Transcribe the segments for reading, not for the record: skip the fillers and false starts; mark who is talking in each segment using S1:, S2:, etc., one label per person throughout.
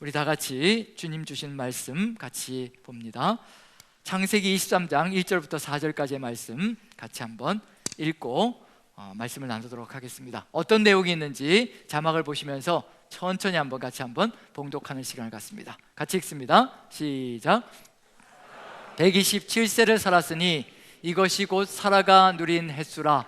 S1: 우리 다 같이 주님 주신 말씀 같이 봅니다. 창세기 23장 1절부터 4절까지의 말씀 같이 한번 읽고 말씀을 나누도록 하겠습니다. 어떤 내용이 있는지 자막을 보시면서 천천히 한번 같이 한번 봉독하는 시간을 갖습니다. 같이 읽습니다. 시작. 127세를 살았으니 이것이 곧 사라가 누린 햇수라.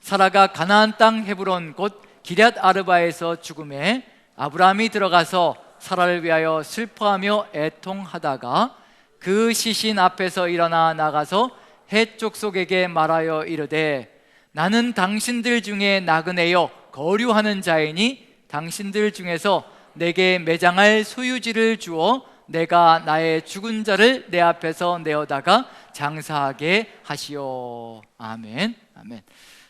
S1: 사라가 가나안 땅 헤브론 곧 기럇 아르바에서 죽음에 아브라함이 들어가서 사라를 위하여 슬퍼하며 애통하다가 그 시신 앞에서 일어나 나가서 헷 족속에게 말하여 이르되 나는 당신들 중에 나그네여 거류하는 자이니 당신들 중에서 내게 매장할 소유지를 주어 내가 나의 죽은 자를 내 앞에서 내어다가 장사하게 하시오. 아멘. 아멘.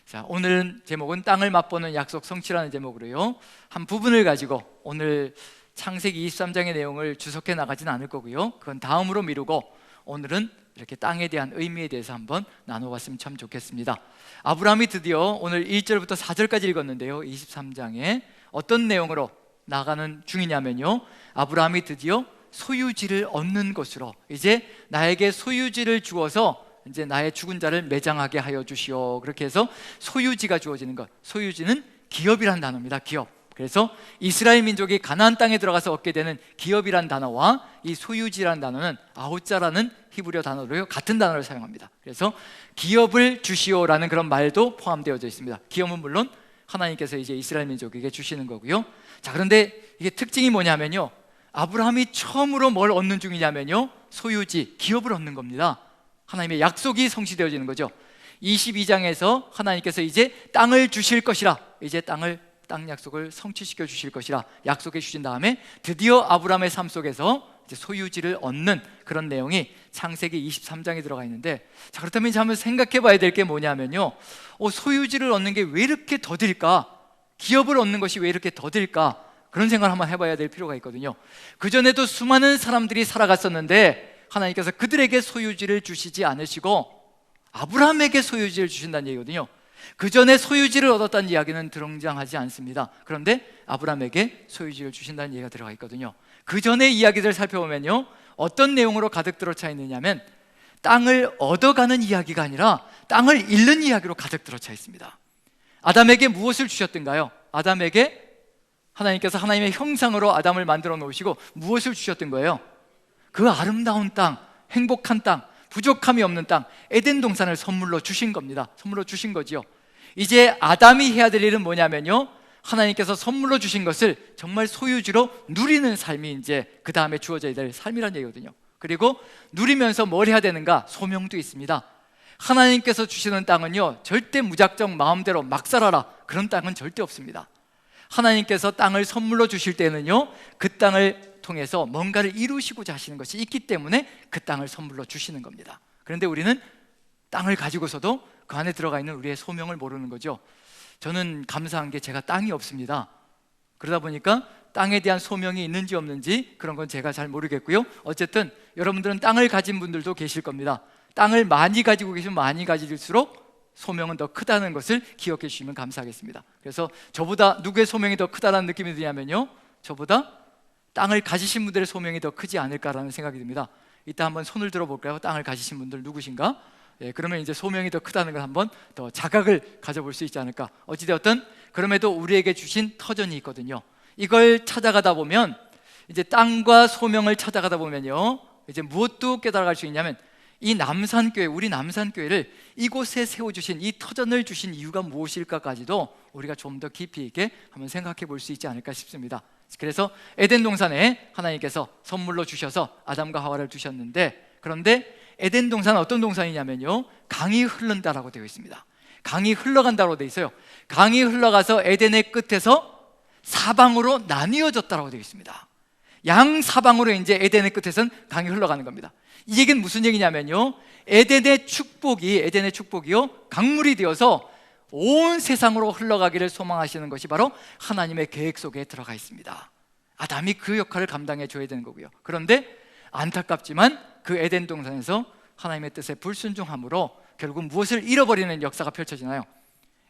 S1: 자, 오늘 제목은 땅을 맛보는 약속 성취라는 제목으로요, 한 부분을 가지고 오늘 창세기 23장의 내용을 주석해 나가지는 않을 거고요, 그건 다음으로 미루고 오늘은 이렇게 땅에 대한 의미에 대해서 한번 나눠봤으면 참 좋겠습니다. 아브라함이 드디어 오늘 1절부터 4절까지 읽었는데요, 23장에 어떤 내용으로 나가는 중이냐면요, 아브라함이 드디어 소유지를 얻는 것으로, 이제 나에게 소유지를 주어서 이제 나의 죽은 자를 매장하게 하여 주시오. 그렇게 해서 소유지가 주어지는 것, 소유지는 기업이란 단어입니다. 기업. 그래서 이스라엘 민족이 가나안 땅에 들어가서 얻게 되는 기업이란 단어와 이 소유지란 단어는 아우자라는 히브리어 단어로요, 같은 단어를 사용합니다. 그래서 기업을 주시오라는 그런 말도 포함되어져 있습니다. 기업은 물론 하나님께서 이제 이스라엘 민족에게 주시는 거고요. 자, 그런데 이게 특징이 뭐냐면요, 아브라함이 처음으로 뭘 얻는 중이냐면요, 소유지, 기업을 얻는 겁니다. 하나님의 약속이 성취되어지는 거죠. 22장에서 하나님께서 이제 땅을 주실 것이라, 이제 땅 약속을 성취시켜 주실 것이라 약속해 주신 다음에 드디어 아브라함의 삶 속에서 이제 소유지를 얻는 그런 내용이 창세기 23장에 들어가 있는데, 자, 그렇다면 이제 한번 생각해 봐야 될 게 뭐냐면요, 소유지를 얻는 게 왜 이렇게 더딜까? 기업을 얻는 것이 왜 이렇게 더딜까? 그런 생각을 한번 해봐야 될 필요가 있거든요. 그전에도 수많은 사람들이 살아갔었는데 하나님께서 그들에게 소유지를 주시지 않으시고 아브라함에게 소유지를 주신다는 얘기거든요. 그 전에 소유지를 얻었다는 이야기는 등장하지 않습니다. 그런데 아브라함에게 소유지를 주신다는 얘기가 들어가 있거든요. 그 전의 이야기들을 살펴보면요, 어떤 내용으로 가득 들어차 있느냐면 땅을 얻어가는 이야기가 아니라 땅을 잃는 이야기로 가득 들어차 있습니다. 아담에게 무엇을 주셨던가요? 아담에게 하나님께서 하나님의 형상으로 아담을 만들어 놓으시고 무엇을 주셨던 거예요? 그 아름다운 땅, 행복한 땅, 부족함이 없는 땅, 에덴 동산을 선물로 주신 겁니다. 선물로 주신 거지요. 이제 아담이 해야 될 일은 뭐냐면요, 하나님께서 선물로 주신 것을 정말 소유지로 누리는 삶이 이제 그 다음에 주어져야 될 삶이라는 얘기거든요. 그리고 누리면서 뭘 해야 되는가? 소명도 있습니다. 하나님께서 주시는 땅은요, 절대 무작정 마음대로 막 살아라, 그런 땅은 절대 없습니다. 하나님께서 땅을 선물로 주실 때는요, 그 땅을 통해서 뭔가를 이루시고자 하시는 것이 있기 때문에 그 땅을 선물로 주시는 겁니다. 그런데 우리는 땅을 가지고서도 그 안에 들어가 있는 우리의 소명을 모르는 거죠. 저는 감사한 게 제가 땅이 없습니다. 그러다 보니까 땅에 대한 소명이 있는지 없는지 그런 건 제가 잘 모르겠고요, 어쨌든 여러분들은 땅을 가진 분들도 계실 겁니다. 땅을 많이 가지고 계시면 많이 가질수록 소명은 더 크다는 것을 기억해 주시면 감사하겠습니다. 그래서 저보다 누구의 소명이 더 크다는 느낌이 드냐면요, 저보다 땅을 가지신 분들의 소명이 더 크지 않을까라는 생각이 듭니다. 이따 한번 손을 들어볼까요? 땅을 가지신 분들 누구신가? 예, 그러면 이제 소명이 더 크다는 걸 한번 더 자각을 가져볼 수 있지 않을까. 어찌되었든 그럼에도 우리에게 주신 터전이 있거든요. 이걸 찾아가다 보면, 이제 땅과 소명을 찾아가다 보면요, 이제 무엇도 깨달아갈 수 있냐면 이 남산교회, 우리 남산교회를 이곳에 세워주신, 이 터전을 주신 이유가 무엇일까까지도 우리가 좀 더 깊이 있게 한번 생각해 볼 수 있지 않을까 싶습니다. 그래서 에덴 동산에 하나님께서 선물로 주셔서 아담과 하와를 주셨는데, 그런데 에덴 동산은 어떤 동산이냐면요, 강이 흐른다라고 되어 있습니다. 강이 흘러간다고 되어 있어요. 강이 흘러가서 에덴의 끝에서 사방으로 나뉘어졌다라고 되어 있습니다. 양 사방으로 이제 에덴의 끝에서는 강이 흘러가는 겁니다. 이 얘기는 무슨 얘기냐면요, 에덴의 축복이요, 강물이 되어서 온 세상으로 흘러가기를 소망하시는 것이 바로 하나님의 계획 속에 들어가 있습니다. 아담이 그 역할을 감당해 줘야 되는 거고요. 그런데 안타깝지만 그 에덴 동산에서 하나님의 뜻에 불순종함으로 결국 무엇을 잃어버리는 역사가 펼쳐지나요?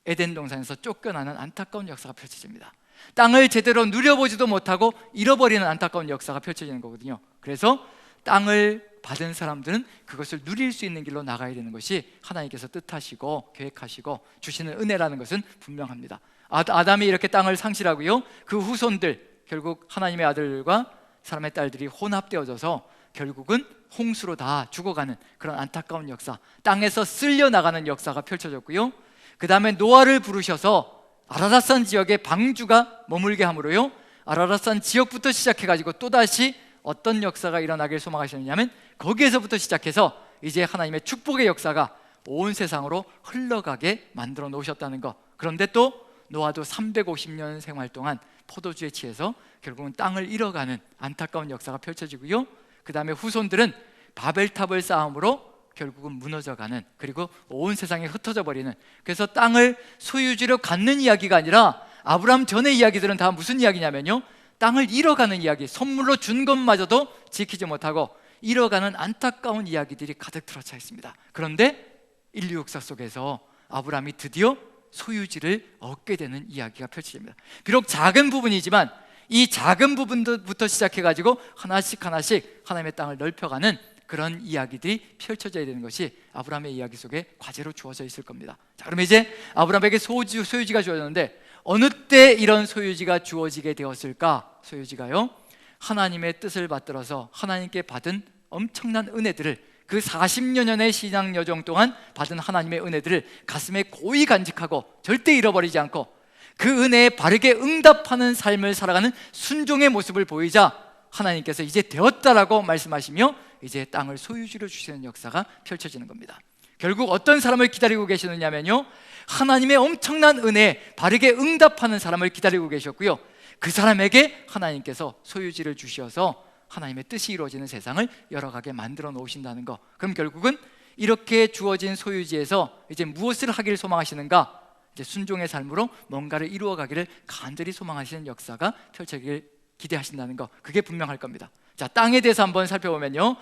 S1: 에덴 동산에서 쫓겨나는 안타까운 역사가 펼쳐집니다. 땅을 제대로 누려보지도 못하고 잃어버리는 안타까운 역사가 펼쳐지는 거거든요. 그래서 땅을 받은 사람들은 그것을 누릴 수 있는 길로 나가야 되는 것이 하나님께서 뜻하시고 계획하시고 주시는 은혜라는 것은 분명합니다. 아담이 이렇게 땅을 상실하고요, 그 후손들, 결국 하나님의 아들과 사람의 딸들이 혼합되어져서 결국은 홍수로 다 죽어가는 그런 안타까운 역사, 땅에서 쓸려나가는 역사가 펼쳐졌고요, 그 다음에 노아를 부르셔서 아라랏산 지역에 방주가 머물게 함으로요, 아라랏산 지역부터 시작해가지고 또다시 어떤 역사가 일어나길 소망하셨느냐면 거기에서부터 시작해서 이제 하나님의 축복의 역사가 온 세상으로 흘러가게 만들어 놓으셨다는 것. 그런데 또 노아도 350년 생활 동안 포도주에 취해서 결국은 땅을 잃어가는 안타까운 역사가 펼쳐지고요, 그 다음에 후손들은 바벨탑을 쌓음으로 결국은 무너져가는, 그리고 온 세상에 흩어져 버리는, 그래서 땅을 소유지로 갖는 이야기가 아니라 아브라함 전의 이야기들은 다 무슨 이야기냐면요, 땅을 잃어가는 이야기, 선물로 준 것마저도 지키지 못하고 잃어가는 안타까운 이야기들이 가득 들어차 있습니다. 그런데 인류 역사 속에서 아브라함이 드디어 소유지를 얻게 되는 이야기가 펼쳐집니다. 비록 작은 부분이지만 이 작은 부분부터 시작해가지고 하나씩 하나씩 하나님의 땅을 넓혀가는 그런 이야기들이 펼쳐져야 되는 것이 아브라함의 이야기 속에 과제로 주어져 있을 겁니다. 자, 그럼 이제 아브라함에게 소유지가 주어졌는데 어느 때 이런 소유지가 주어지게 되었을까? 소유지가요, 하나님의 뜻을 받들어서 하나님께 받은 엄청난 은혜들을, 그 40여 년의 신앙 여정 동안 받은 하나님의 은혜들을 가슴에 고이 간직하고 절대 잃어버리지 않고 그 은혜에 바르게 응답하는 삶을 살아가는 순종의 모습을 보이자 하나님께서 이제 되었다라고 말씀하시며 이제 땅을 소유지로 주시는 역사가 펼쳐지는 겁니다. 결국 어떤 사람을 기다리고 계시느냐면요, 하나님의 엄청난 은혜에 바르게 응답하는 사람을 기다리고 계셨고요, 그 사람에게 하나님께서 소유지를 주셔서 하나님의 뜻이 이루어지는 세상을 열어가게 만들어 놓으신다는 것. 그럼 결국은 이렇게 주어진 소유지에서 이제 무엇을 하기를 소망하시는가? 이제 순종의 삶으로 뭔가를 이루어가기를 간절히 소망하시는 역사가 펼쳐지길 기대하신다는 것, 그게 분명할 겁니다. 자, 땅에 대해서 한번 살펴보면요,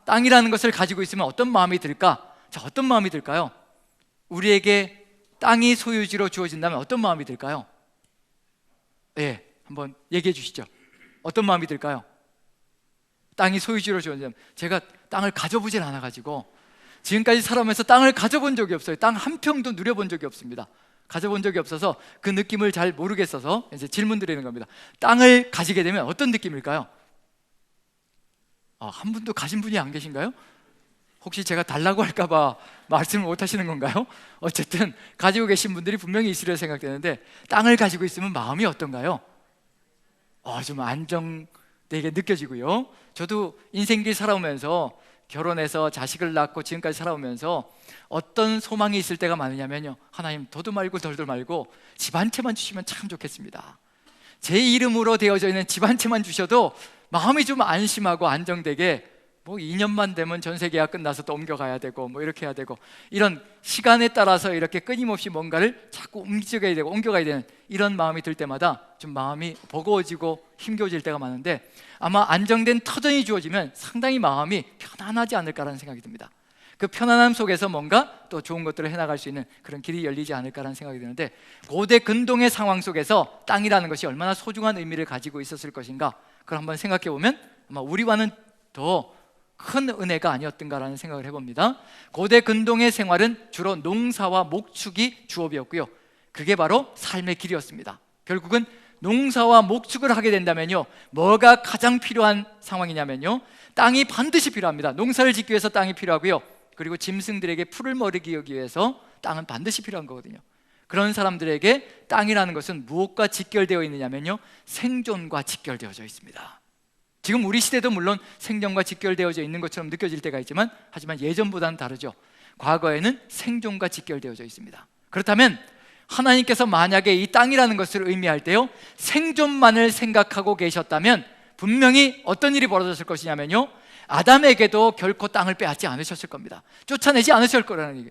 S1: 땅이라는 것을 가지고 있으면 어떤 마음이 들까? 자, 어떤 마음이 들까요? 우리에게 땅이 소유지로 주어진다면 어떤 마음이 들까요? 예, 한번 얘기해 주시죠. 어떤 마음이 들까요? 땅이 소유지로 주어진다면, 제가 땅을 가져보질 않아가지고 지금까지 살아오면서 땅을 가져본 적이 없어요. 땅 한 평도 누려본 적이 없습니다. 가져본 적이 없어서 그 느낌을 잘 모르겠어서 이제 질문 드리는 겁니다. 땅을 가지게 되면 어떤 느낌일까요? 한 분도 가진 분이 안 계신가요? 혹시 제가 달라고 할까봐 말씀을 못 하시는 건가요? 어쨌든 가지고 계신 분들이 분명히 있으리라 생각되는데, 땅을 가지고 있으면 마음이 어떤가요? 좀 안정되게 느껴지고요, 저도 인생길 살아오면서 결혼해서 자식을 낳고 지금까지 살아오면서 어떤 소망이 있을 때가 많으냐면요, 하나님 도도 말고 덜도 말고 집 한 채만 주시면 참 좋겠습니다. 제 이름으로 되어져 있는 집 한 채만 주셔도 마음이 좀 안심하고 안정되게, 2년만 되면 전세 계약 끝나서 또 옮겨가야 되고 이렇게 해야 되고, 이런 시간에 따라서 이렇게 끊임없이 뭔가를 자꾸 움직여야 되고 옮겨가야 되는 이런 마음이 들 때마다 좀 마음이 버거워지고 힘겨워질 때가 많은데, 아마 안정된 터전이 주어지면 상당히 마음이 편안하지 않을까라는 생각이 듭니다. 그 편안함 속에서 뭔가 또 좋은 것들을 해나갈 수 있는 그런 길이 열리지 않을까라는 생각이 드는데, 고대 근동의 상황 속에서 땅이라는 것이 얼마나 소중한 의미를 가지고 있었을 것인가, 그걸 한번 생각해 보면 아마 우리와는 더 큰 은혜가 아니었던가라는 생각을 해봅니다. 고대 근동의 생활은 주로 농사와 목축이 주업이었고요, 그게 바로 삶의 길이었습니다. 결국은 농사와 목축을 하게 된다면요, 뭐가 가장 필요한 상황이냐면요, 땅이 반드시 필요합니다. 농사를 짓기 위해서 땅이 필요하고요, 그리고 짐승들에게 풀을 먹이기 위해서 땅은 반드시 필요한 거거든요. 그런 사람들에게 땅이라는 것은 무엇과 직결되어 있느냐면요, 생존과 직결되어져 있습니다. 지금 우리 시대도 물론 생존과 직결되어져 있는 것처럼 느껴질 때가 있지만, 하지만 예전보다는 다르죠. 과거에는 생존과 직결되어져 있습니다. 그렇다면 하나님께서 만약에 이 땅이라는 것을 의미할 때요, 생존만을 생각하고 계셨다면 분명히 어떤 일이 벌어졌을 것이냐면요, 아담에게도 결코 땅을 빼앗지 않으셨을 겁니다. 쫓아내지 않으실 거라는 얘기예요.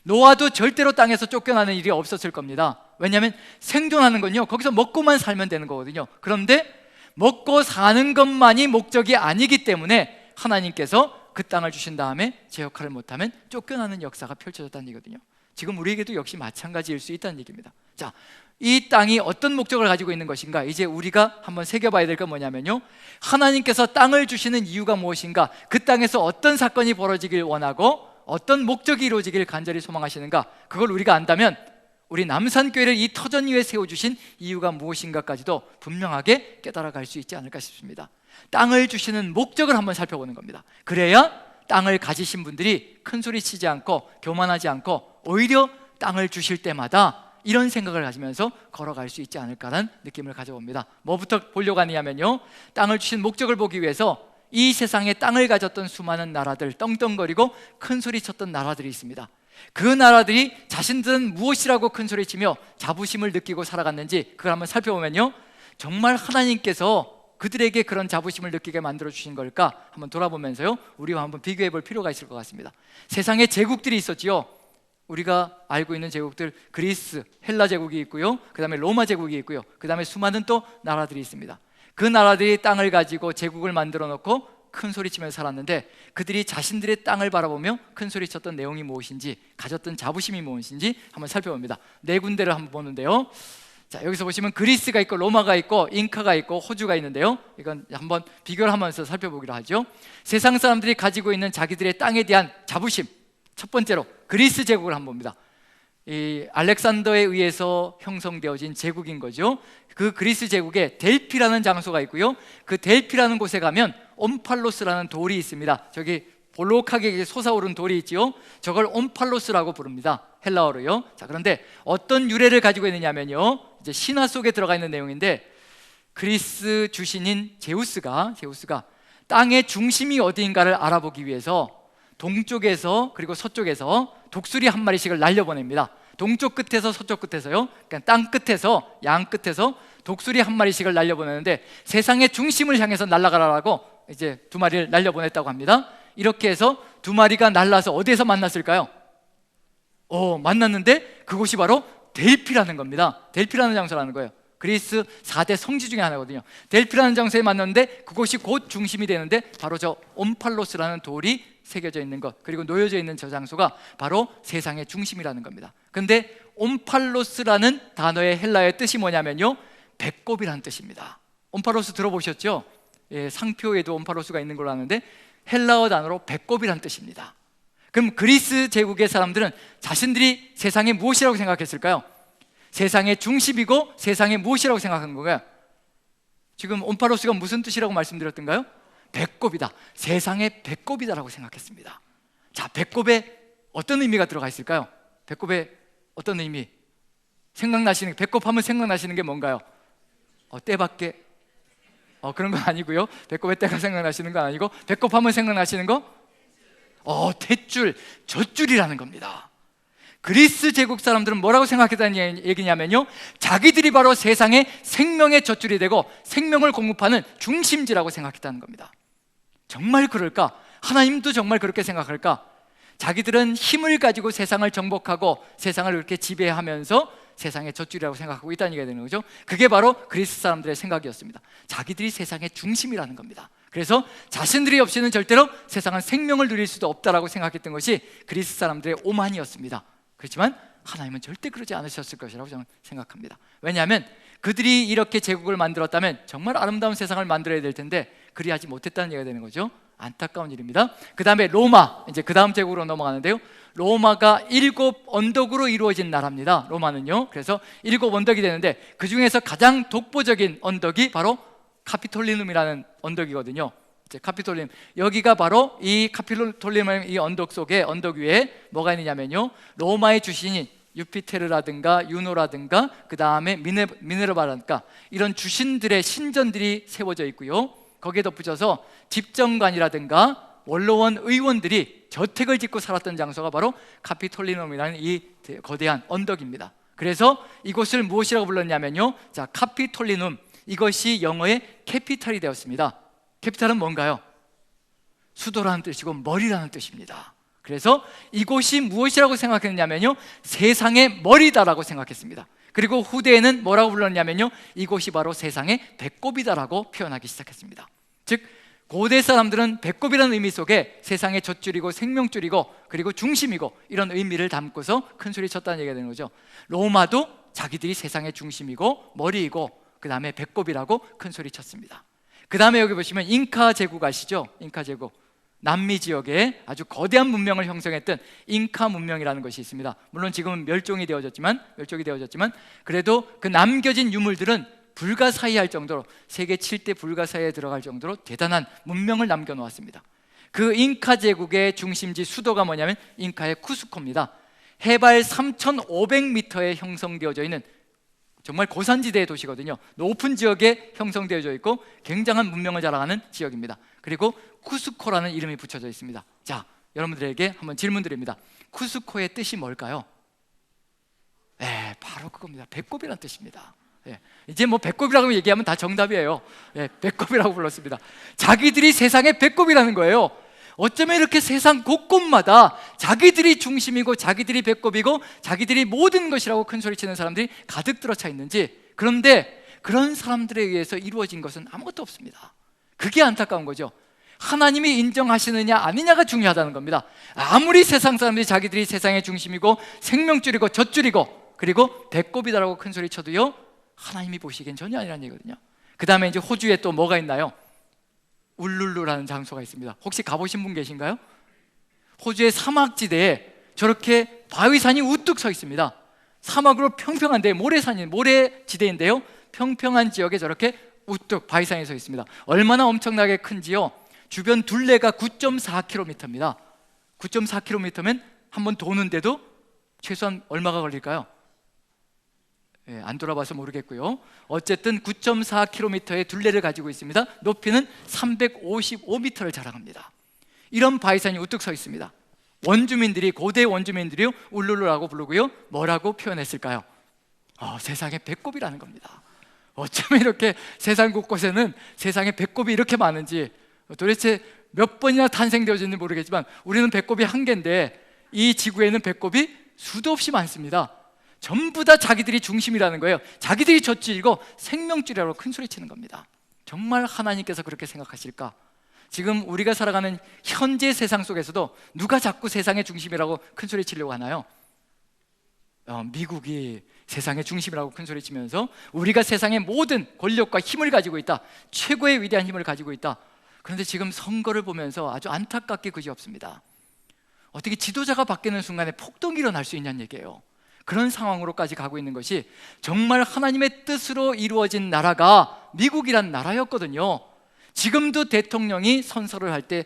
S1: 노아도 절대로 땅에서 쫓겨나는 일이 없었을 겁니다. 왜냐하면 생존하는 건요, 거기서 먹고만 살면 되는 거거든요. 그런데 먹고 사는 것만이 목적이 아니기 때문에 하나님께서 그 땅을 주신 다음에 제 역할을 못하면 쫓겨나는 역사가 펼쳐졌다는 얘기거든요. 지금 우리에게도 역시 마찬가지일 수 있다는 얘기입니다. 자, 이 땅이 어떤 목적을 가지고 있는 것인가? 이제 우리가 한번 새겨봐야 될 건 뭐냐면요, 하나님께서 땅을 주시는 이유가 무엇인가? 그 땅에서 어떤 사건이 벌어지길 원하고 어떤 목적이 이루어지길 간절히 소망하시는가? 그걸 우리가 안다면 우리 남산교회를 이 터전 위에 세워주신 이유가 무엇인가까지도 분명하게 깨달아갈 수 있지 않을까 싶습니다. 땅을 주시는 목적을 한번 살펴보는 겁니다. 그래야 땅을 가지신 분들이 큰 소리 치지 않고 교만하지 않고 오히려 땅을 주실 때마다 이런 생각을 가지면서 걸어갈 수 있지 않을까라는 느낌을 가져봅니다. 뭐부터 보려고 하냐면요, 땅을 주신 목적을 보기 위해서 이 세상에 땅을 가졌던 수많은 나라들, 떵떵거리고 큰 소리 쳤던 나라들이 있습니다. 그 나라들이 자신들은 무엇이라고 큰 소리 치며 자부심을 느끼고 살아갔는지 그걸 한번 살펴보면요, 정말 하나님께서 그들에게 그런 자부심을 느끼게 만들어 주신 걸까 한번 돌아보면서요, 우리와 한번 비교해 볼 필요가 있을 것 같습니다. 세상에 제국들이 있었지요. 우리가 알고 있는 제국들, 그리스, 헬라 제국이 있고요, 그 다음에 로마 제국이 있고요, 그 다음에 수많은 또 나라들이 있습니다. 그 나라들이 땅을 가지고 제국을 만들어 놓고 큰 소리치면서 살았는데, 그들이 자신들의 땅을 바라보며 큰 소리쳤던 내용이 무엇인지, 가졌던 자부심이 무엇인지 한번 살펴봅니다. 네 군데를 한번 보는데요, 자, 여기서 보시면 그리스가 있고 로마가 있고 잉카가 있고 호주가 있는데요, 이건 한번 비교를 하면서 살펴보기로 하죠. 세상 사람들이 가지고 있는 자기들의 땅에 대한 자부심, 첫 번째로 그리스 제국을 한번 봅니다. 이 알렉산더에 의해서 형성되어진 제국인 거죠. 그 그리스 제국에 델피라는 장소가 있고요, 그 델피라는 곳에 가면 옴팔로스라는 돌이 있습니다. 저기 볼록하게 솟아오른 돌이 있지요. 저걸 옴팔로스라고 부릅니다, 헬라어로요. 자, 그런데 어떤 유래를 가지고 있느냐면요, 이제 신화 속에 들어가 있는 내용인데, 그리스 주신인 제우스가 땅의 중심이 어디인가를 알아보기 위해서 동쪽에서 그리고 서쪽에서 독수리 한 마리씩을 날려보냅니다. 동쪽 끝에서 서쪽 끝에서요, 그러니까 땅 끝에서 양 끝에서 독수리 한 마리씩을 날려보내는데, 세상의 중심을 향해서 날아가라고 이제 두 마리를 날려보냈다고 합니다. 이렇게 해서 두 마리가 날라서 어디에서 만났을까요? 만났는데 그곳이 바로 델피라는 겁니다. 델피라는 장소라는 거예요. 그리스 4대 성지 중에 하나거든요. 델피라는 장소에 만났는데 그곳이 곧 중심이 되는데, 바로 저 옴팔로스라는 돌이 새겨져 있는 것, 그리고 놓여져 있는 저 장소가 바로 세상의 중심이라는 겁니다. 근데 옴팔로스라는 단어의 헬라어의 뜻이 뭐냐면요, 배꼽이라는 뜻입니다. 옴팔로스 들어보셨죠? 예, 상표에도 옴팔로스가 있는 걸로 아는데 헬라어 단어로 배꼽이라는 뜻입니다. 그럼 그리스 제국의 사람들은 자신들이 세상에 무엇이라고 생각했을까요? 세상의 중심이고 세상에 무엇이라고 생각한 건가요? 지금 옴팔로스가 무슨 뜻이라고 말씀드렸던가요? 배꼽이다, 세상의 배꼽이다라고 생각했습니다. 자, 배꼽에 어떤 의미가 들어가 있을까요? 배꼽에 어떤 의미? 생각나시는, 배꼽 하면 생각나시는 게 뭔가요? 때밖에 그런 건 아니고요. 배꼽에 때가 생각나시는 건 아니고, 배꼽 하면 생각나시는 거? 탯줄, 젖줄이라는 겁니다. 그리스 제국 사람들은 뭐라고 생각했다는 얘기냐면요, 자기들이 바로 세상의 생명의 젖줄이 되고 생명을 공급하는 중심지라고 생각했다는 겁니다. 정말 그럴까? 하나님도 정말 그렇게 생각할까? 자기들은 힘을 가지고 세상을 정복하고 세상을 그렇게 지배하면서 세상의 젖줄이라고 생각하고 있다는 얘기가 되는 거죠. 그게 바로 그리스 사람들의 생각이었습니다. 자기들이 세상의 중심이라는 겁니다. 그래서 자신들이 없이는 절대로 세상은 생명을 누릴 수도 없다라고 생각했던 것이 그리스 사람들의 오만이었습니다. 그렇지만 하나님은 절대 그러지 않으셨을 것이라고 저는 생각합니다. 왜냐하면 그들이 이렇게 제국을 만들었다면 정말 아름다운 세상을 만들어야 될 텐데 그리하지 못했다는 얘기가 되는 거죠. 안타까운 일입니다. 그 다음에 로마, 이제 그 다음 제국으로 넘어가는데요, 로마가 7 언덕으로 이루어진 나라입니다. 로마는요. 그래서 7 언덕이 되는데 그 중에서 가장 독보적인 언덕이 바로 카피톨리눔이라는 언덕이거든요. 이제 카피톨리눔, 여기가 바로 이 카피톨리눔 이 언덕 속에, 언덕 위에 뭐가 있느냐면요, 로마의 주신인 유피테르라든가 유노라든가 그 다음에 미네르바라든가 이런 주신들의 신전들이 세워져 있고요, 거기에 덧붙여서 집정관이라든가 원로원 의원들이 저택을 짓고 살았던 장소가 바로 카피톨리눔이라는 이 거대한 언덕입니다. 그래서 이곳을 무엇이라고 불렀냐면요, 자, 카피톨리눔, 이것이 영어의 캐피탈이 되었습니다. 캐피탈은 뭔가요? 수도라는 뜻이고 머리라는 뜻입니다. 그래서 이곳이 무엇이라고 생각했냐면요, 세상의 머리다라고 생각했습니다. 그리고 후대에는 뭐라고 불렀냐면요, 이곳이 바로 세상의 배꼽이다라고 표현하기 시작했습니다. 즉 고대 사람들은 배꼽이라는 의미 속에 세상의 젖줄이고 생명줄이고 그리고 중심이고 이런 의미를 담고서 큰 소리 쳤다는 얘기가 되는 거죠. 로마도 자기들이 세상의 중심이고 머리이고 그 다음에 배꼽이라고 큰 소리 쳤습니다. 그 다음에 여기 보시면 잉카 제국 아시죠? 잉카 제국, 남미 지역에 아주 거대한 문명을 형성했던 잉카 문명이라는 것이 있습니다. 물론 지금은 멸종이 되어졌지만 그래도 그 남겨진 유물들은 불가사의할 정도로 세계 7대 불가사의에 들어갈 정도로 대단한 문명을 남겨놓았습니다. 그 잉카 제국의 중심지 수도가 뭐냐면 잉카의 쿠스코입니다. 해발 3,500m에 형성되어져 있는 정말 고산지대의 도시거든요. 높은 지역에 형성되어져 있고 굉장한 문명을 자랑하는 지역입니다. 그리고 쿠스코라는 이름이 붙여져 있습니다. 자, 여러분들에게 한번 질문 드립니다. 쿠스코의 뜻이 뭘까요? 바로 그겁니다. 배꼽이라는 뜻입니다. 이제 뭐 배꼽이라고 얘기하면 다 정답이에요. 배꼽이라고 불렀습니다. 자기들이 세상의 배꼽이라는 거예요. 어쩌면 이렇게 세상 곳곳마다 자기들이 중심이고 자기들이 배꼽이고 자기들이 모든 것이라고 큰 소리치는 사람들이 가득 들어차 있는지, 그런데 그런 사람들에 의해서 이루어진 것은 아무것도 없습니다. 그게 안타까운 거죠. 하나님이 인정하시느냐 아니냐가 중요하다는 겁니다. 아무리 세상 사람들이 자기들이 세상의 중심이고 생명줄이고 젖줄이고 그리고 배꼽이다라고 큰 소리 쳐도요, 하나님이 보시기엔 전혀 아니라는 얘기거든요. 그 다음에 이제 호주에 또 뭐가 있나요? 울룰루라는 장소가 있습니다. 혹시 가보신 분 계신가요? 호주의 사막지대에 저렇게 바위산이 우뚝 서 있습니다. 사막으로 평평한데 모래지대인데요, 평평한 지역에 저렇게 우뚝 바위산이 서 있습니다. 얼마나 엄청나게 큰지요? 주변 둘레가 9.4km입니다. 9.4km면 한번 도는데도 최소한 얼마가 걸릴까요? 안 돌아봐서 모르겠고요. 어쨌든 9.4km의 둘레를 가지고 있습니다. 높이는 355m를 자랑합니다. 이런 바위산이 우뚝 서 있습니다. 고대 원주민들이 울룰루라고 부르고요, 뭐라고 표현했을까요? 세상의 배꼽이라는 겁니다. 어쩌면 이렇게 세상 곳곳에는 세상에 배꼽이 이렇게 많은지, 도대체 몇 번이나 탄생되어졌는지 모르겠지만 우리는 배꼽이 한 개인데 이 지구에는 배꼽이 수도 없이 많습니다. 전부 다 자기들이 중심이라는 거예요. 자기들이 젖줄이고 생명줄이라고 큰 소리 치는 겁니다. 정말 하나님께서 그렇게 생각하실까? 지금 우리가 살아가는 현재 세상 속에서도 누가 자꾸 세상의 중심이라고 큰 소리 치려고 하나요? 미국이 세상의 중심이라고 큰 소리 치면서 우리가 세상의 모든 권력과 힘을 가지고 있다, 최고의 위대한 힘을 가지고 있다. 그런데 지금 선거를 보면서 아주 안타깝게 그지없습니다. 어떻게 지도자가 바뀌는 순간에 폭동이 일어날 수 있냐는 얘기예요. 그런 상황으로까지 가고 있는 것이 정말 하나님의 뜻으로 이루어진 나라가 미국이란 나라였거든요. 지금도 대통령이 선서를 할 때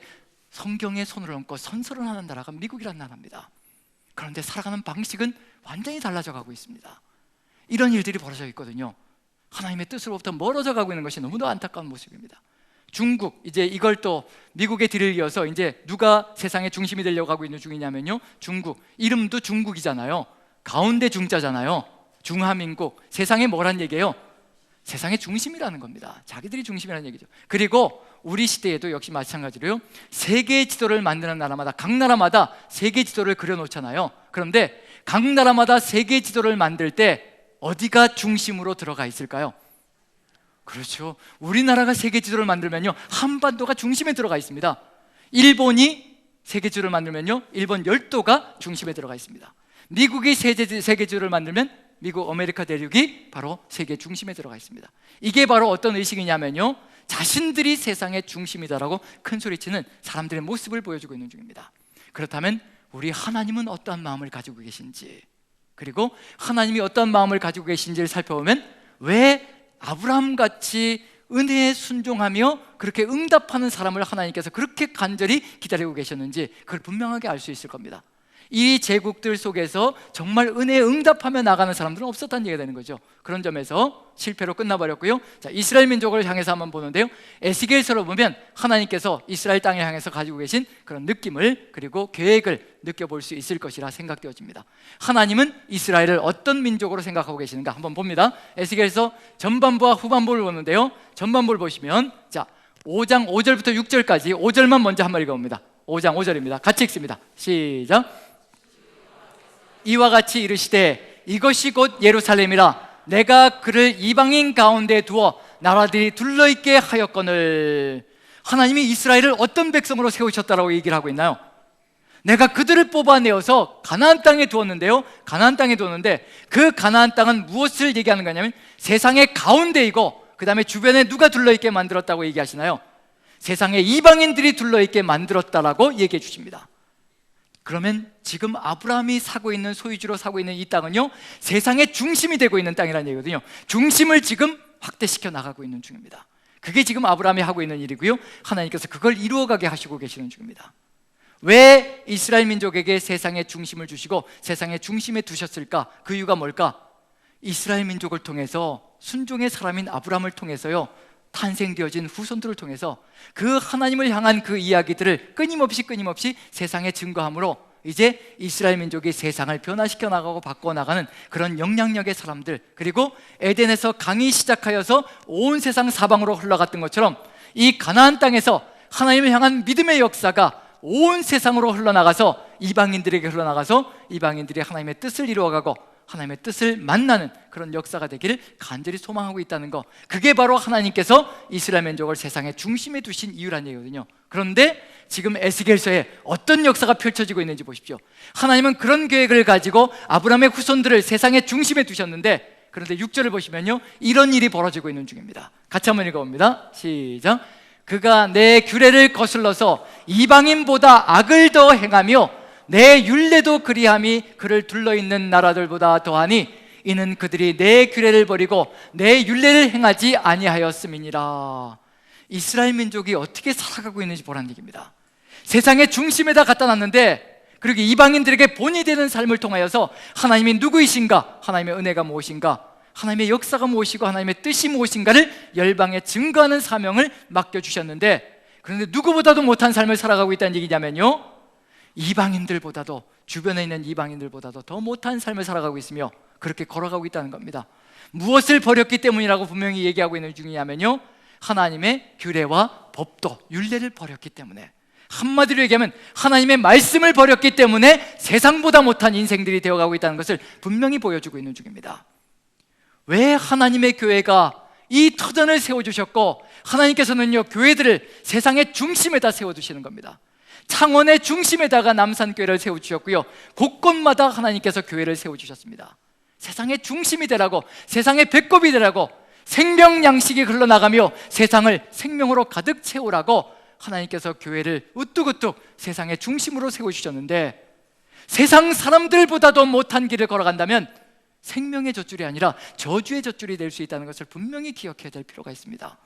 S1: 성경에 손을 얹고 선서를 하는 나라가 미국이란 나라입니다. 그런데 살아가는 방식은 완전히 달라져 가고 있습니다. 이런 일들이 벌어져 있거든요. 하나님의 뜻으로부터 멀어져 가고 있는 것이 너무나 안타까운 모습입니다. 중국, 이제 이걸 또 미국의 뒤를 이어서 이제 누가 세상의 중심이 되려고 하고 있는 중이냐면요, 중국. 이름도 중국이잖아요. 가운데 중자잖아요. 중화민국. 세상에 뭐란 얘기예요? 세상의 중심이라는 겁니다. 자기들이 중심이라는 얘기죠. 그리고 우리 시대에도 역시 마찬가지로요, 세계 지도를 만드는 나라마다 각 나라마다 세계 지도를 그려놓잖아요. 그런데 각 나라마다 세계 지도를 만들 때 어디가 중심으로 들어가 있을까요? 그렇죠. 우리나라가 세계 지도를 만들면요, 한반도가 중심에 들어가 있습니다. 일본이 세계 지도를 만들면요, 일본 열도가 중심에 들어가 있습니다. 미국이 세계 지도를 만들면 미국 아메리카 대륙이 바로 세계 중심에 들어가 있습니다. 이게 바로 어떤 의식이냐면요, 자신들이 세상의 중심이다라고 큰 소리치는 사람들의 모습을 보여주고 있는 중입니다. 그렇다면 우리 하나님은 어떠한 마음을 가지고 계신지, 그리고 하나님이 어떠한 마음을 가지고 계신지를 살펴보면 왜 아브라함같이 은혜에 순종하며 그렇게 응답하는 사람을 하나님께서 그렇게 간절히 기다리고 계셨는지 그걸 분명하게 알 수 있을 겁니다. 이 제국들 속에서 정말 은혜에 응답하며 나가는 사람들은 없었다는 얘기가 되는 거죠. 그런 점에서 실패로 끝나버렸고요. 자, 이스라엘 민족을 향해서 한번 보는데요, 에스겔서로 보면 하나님께서 이스라엘 땅을 향해서 가지고 계신 그런 느낌을, 그리고 계획을 느껴볼 수 있을 것이라 생각되어집니다. 하나님은 이스라엘을 어떤 민족으로 생각하고 계시는가 한번 봅니다. 에스겔서 전반부와 후반부를 보는데요, 전반부를 보시면 자, 5장 5절부터 6절까지 5절만 먼저 한번 읽어봅니다. 5장 5절입니다. 같이 읽습니다. 시작. 이와 같이 이르시되 이것이 곧 예루살렘이라. 내가 그를 이방인 가운데 두어 나라들이 둘러있게 하였거늘. 하나님이 이스라엘을 어떤 백성으로 세우셨다라고 얘기를 하고 있나요? 내가 그들을 뽑아내어서 가나안 땅에 두었는데요, 가나안 땅에 두었는데 그 가나안 땅은 무엇을 얘기하는 거냐면 세상의 가운데이고, 그 다음에 주변에 누가 둘러있게 만들었다고 얘기하시나요? 세상에 이방인들이 둘러있게 만들었다라고 얘기해 주십니다. 그러면 지금 아브라함이 사고 있는, 소유주로 사고 있는 이 땅은요, 세상의 중심이 되고 있는 땅이라는 얘기거든요. 중심을 지금 확대시켜 나가고 있는 중입니다. 그게 지금 아브라함이 하고 있는 일이고요, 하나님께서 그걸 이루어가게 하시고 계시는 중입니다. 왜 이스라엘 민족에게 세상의 중심을 주시고 세상의 중심에 두셨을까? 그 이유가 뭘까? 이스라엘 민족을 통해서, 순종의 사람인 아브라함을 통해서요, 탄생되어진 후손들을 통해서 그 하나님을 향한 그 이야기들을 끊임없이 세상에 증거함으로 이제 이스라엘 민족이 세상을 변화시켜 나가고 바꿔 나가는 그런 영향력의 사람들, 그리고 에덴에서 강이 시작하여서 온 세상 사방으로 흘러갔던 것처럼 이 가나안 땅에서 하나님을 향한 믿음의 역사가 온 세상으로 흘러나가서 이방인들에게 흘러나가서 이방인들이 하나님의 뜻을 이루어가고 하나님의 뜻을 만나는 그런 역사가 되기를 간절히 소망하고 있다는 거, 그게 바로 하나님께서 이스라엘 민족을 세상의 중심에 두신 이유란 얘기거든요. 그런데 지금 에스겔서에 어떤 역사가 펼쳐지고 있는지 보십시오. 하나님은 그런 계획을 가지고 아브라함의 후손들을 세상의 중심에 두셨는데, 그런데 6절을 보시면요, 이런 일이 벌어지고 있는 중입니다. 같이 한번 읽어봅니다. 시작. 그가 내 규례를 거슬러서 이방인보다 악을 더 행하며 내 율례도 그리함이 그를 둘러있는 나라들보다 더하니 이는 그들이 내 규례를 버리고 내 율례를 행하지 아니하였음이니라. 이스라엘 민족이 어떻게 살아가고 있는지 보라는 얘기입니다. 세상의 중심에다 갖다 놨는데, 그리고 이방인들에게 본이 되는 삶을 통하여서 하나님이 누구이신가, 하나님의 은혜가 무엇인가, 하나님의 역사가 무엇이고 하나님의 뜻이 무엇인가를 열방에 증거하는 사명을 맡겨주셨는데, 그런데 누구보다도 못한 삶을 살아가고 있다는 얘기냐면요, 이방인들보다도, 주변에 있는 이방인들보다도 더 못한 삶을 살아가고 있으며 그렇게 걸어가고 있다는 겁니다. 무엇을 버렸기 때문이라고 분명히 얘기하고 있는 중이냐면요, 하나님의 규례와 법도, 율례를 버렸기 때문에, 한마디로 얘기하면 하나님의 말씀을 버렸기 때문에 세상보다 못한 인생들이 되어가고 있다는 것을 분명히 보여주고 있는 중입니다. 왜 하나님의 교회가 이 터전을 세워주셨고, 하나님께서는요, 교회들을 세상의 중심에다 세워두시는 겁니다. 창원의 중심에다가 남산교회를 세워주셨고요, 곳곳마다 하나님께서 교회를 세워주셨습니다. 세상의 중심이 되라고, 세상의 배꼽이 되라고, 생명 양식이 흘러나가며 세상을 생명으로 가득 채우라고 하나님께서 교회를 우뚝우뚝 세상의 중심으로 세워주셨는데, 세상 사람들보다도 못한 길을 걸어간다면 생명의 젖줄이 아니라 저주의 젖줄이 될 수 있다는 것을 분명히 기억해야 될 필요가 있습니다.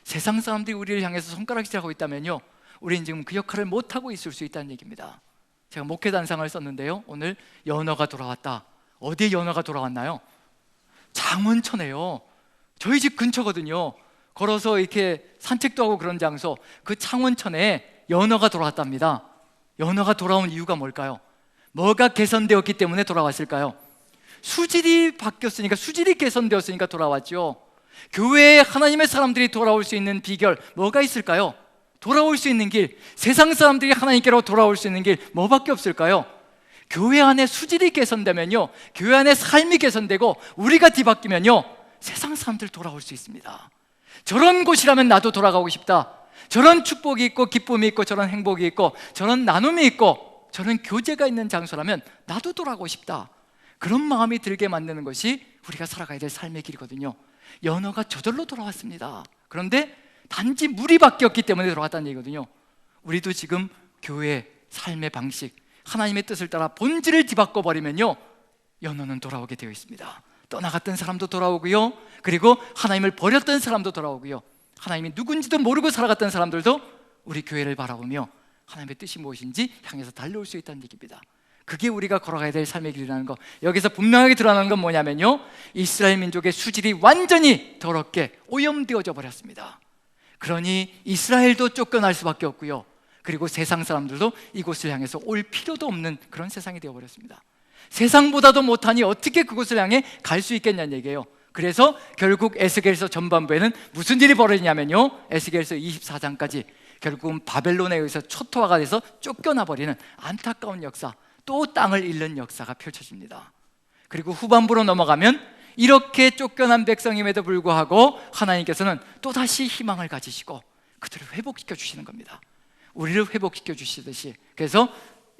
S1: 세상 사람들이 우리를 향해서 손가락질하고 있다면요, 우리는 지금 그 역할을 못하고 있을 수 있다는 얘기입니다. 제가 목회단상을 썼는데요, 오늘 연어가 돌아왔다. 어디에 연어가 돌아왔나요? 창원천에요. 저희 집 근처거든요. 걸어서 이렇게 산책도 하고 그런 장소, 그 창원천에 연어가 돌아왔답니다. 연어가 돌아온 이유가 뭘까요? 뭐가 개선되었기 때문에 돌아왔을까요? 수질이 바뀌었으니까, 수질이 개선되었으니까 돌아왔죠. 교회에 하나님의 사람들이 돌아올 수 있는 비결 뭐가 있을까요? 돌아올 수 있는 길, 세상 사람들이 하나님께로 돌아올 수 있는 길 뭐밖에 없을까요? 교회 안에 수질이 개선되면요, 교회 안에 삶이 개선되고 우리가 뒤바뀌면요, 세상 사람들 돌아올 수 있습니다. 저런 곳이라면 나도 돌아가고 싶다. 저런 축복이 있고 기쁨이 있고 저런 행복이 있고 저런 나눔이 있고 저런 교제가 있는 장소라면 나도 돌아가고 싶다. 그런 마음이 들게 만드는 것이 우리가 살아가야 될 삶의 길이거든요. 연어가 저절로 돌아왔습니다. 그런데 단지 물이 바뀌었기 때문에 돌아왔다는 얘기거든요. 우리도 지금 교회, 삶의 방식, 하나님의 뜻을 따라 본질을 뒤바꿔 버리면요, 연어는 돌아오게 되어 있습니다. 떠나갔던 사람도 돌아오고요, 그리고 하나님을 버렸던 사람도 돌아오고요, 하나님이 누군지도 모르고 살아갔던 사람들도 우리 교회를 바라보며 하나님의 뜻이 무엇인지 향해서 달려올 수 있다는 얘기입니다. 그게 우리가 걸어가야 될 삶의 길이라는 거, 여기서 분명하게 드러나는 건 뭐냐면요, 이스라엘 민족의 수질이 완전히 더럽게 오염되어져 버렸습니다. 그러니 이스라엘도 쫓겨날 수밖에 없고요, 그리고 세상 사람들도 이곳을 향해서 올 필요도 없는 그런 세상이 되어버렸습니다. 세상보다도 못하니 어떻게 그곳을 향해 갈 수 있겠냐는 얘기예요. 그래서 결국 에스겔서 전반부에는 무슨 일이 벌어지냐면요, 에스겔서 24장까지 결국은 바벨론에 의해서 초토화가 돼서 쫓겨나 버리는 안타까운 역사, 또 땅을 잃는 역사가 펼쳐집니다. 그리고 후반부로 넘어가면 이렇게 쫓겨난 백성임에도 불구하고 하나님께서는 또다시 희망을 가지시고 그들을 회복시켜 주시는 겁니다. 우리를 회복시켜 주시듯이. 그래서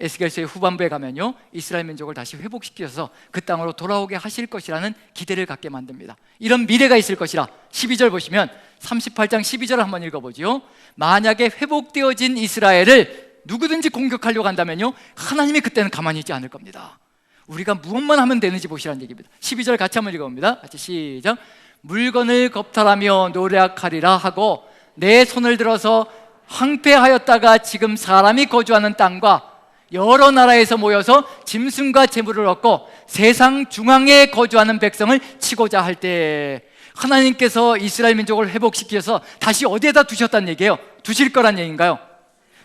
S1: 에스겔서의 후반부에 가면요, 이스라엘 민족을 다시 회복시켜서 그 땅으로 돌아오게 하실 것이라는 기대를 갖게 만듭니다. 이런 미래가 있을 것이라. 12절 보시면 38장 12절을 한번 읽어보죠. 만약에 회복되어진 이스라엘을 누구든지 공격하려고 한다면요, 하나님이 그때는 가만히 있지 않을 겁니다. 우리가 무엇만 하면 되는지 보시라는 얘기입니다. 12절 같이 한번 읽어봅니다. 같이 시작. 물건을 겁탈하며 노력하리라 하고 내 손을 들어서 황폐하였다가 지금 사람이 거주하는 땅과 여러 나라에서 모여서 짐승과 재물을 얻고 세상 중앙에 거주하는 백성을 치고자 할 때, 하나님께서 이스라엘 민족을 회복시켜서 다시 어디에다 두셨다는 얘기예요? 두실 거란 얘기인가요?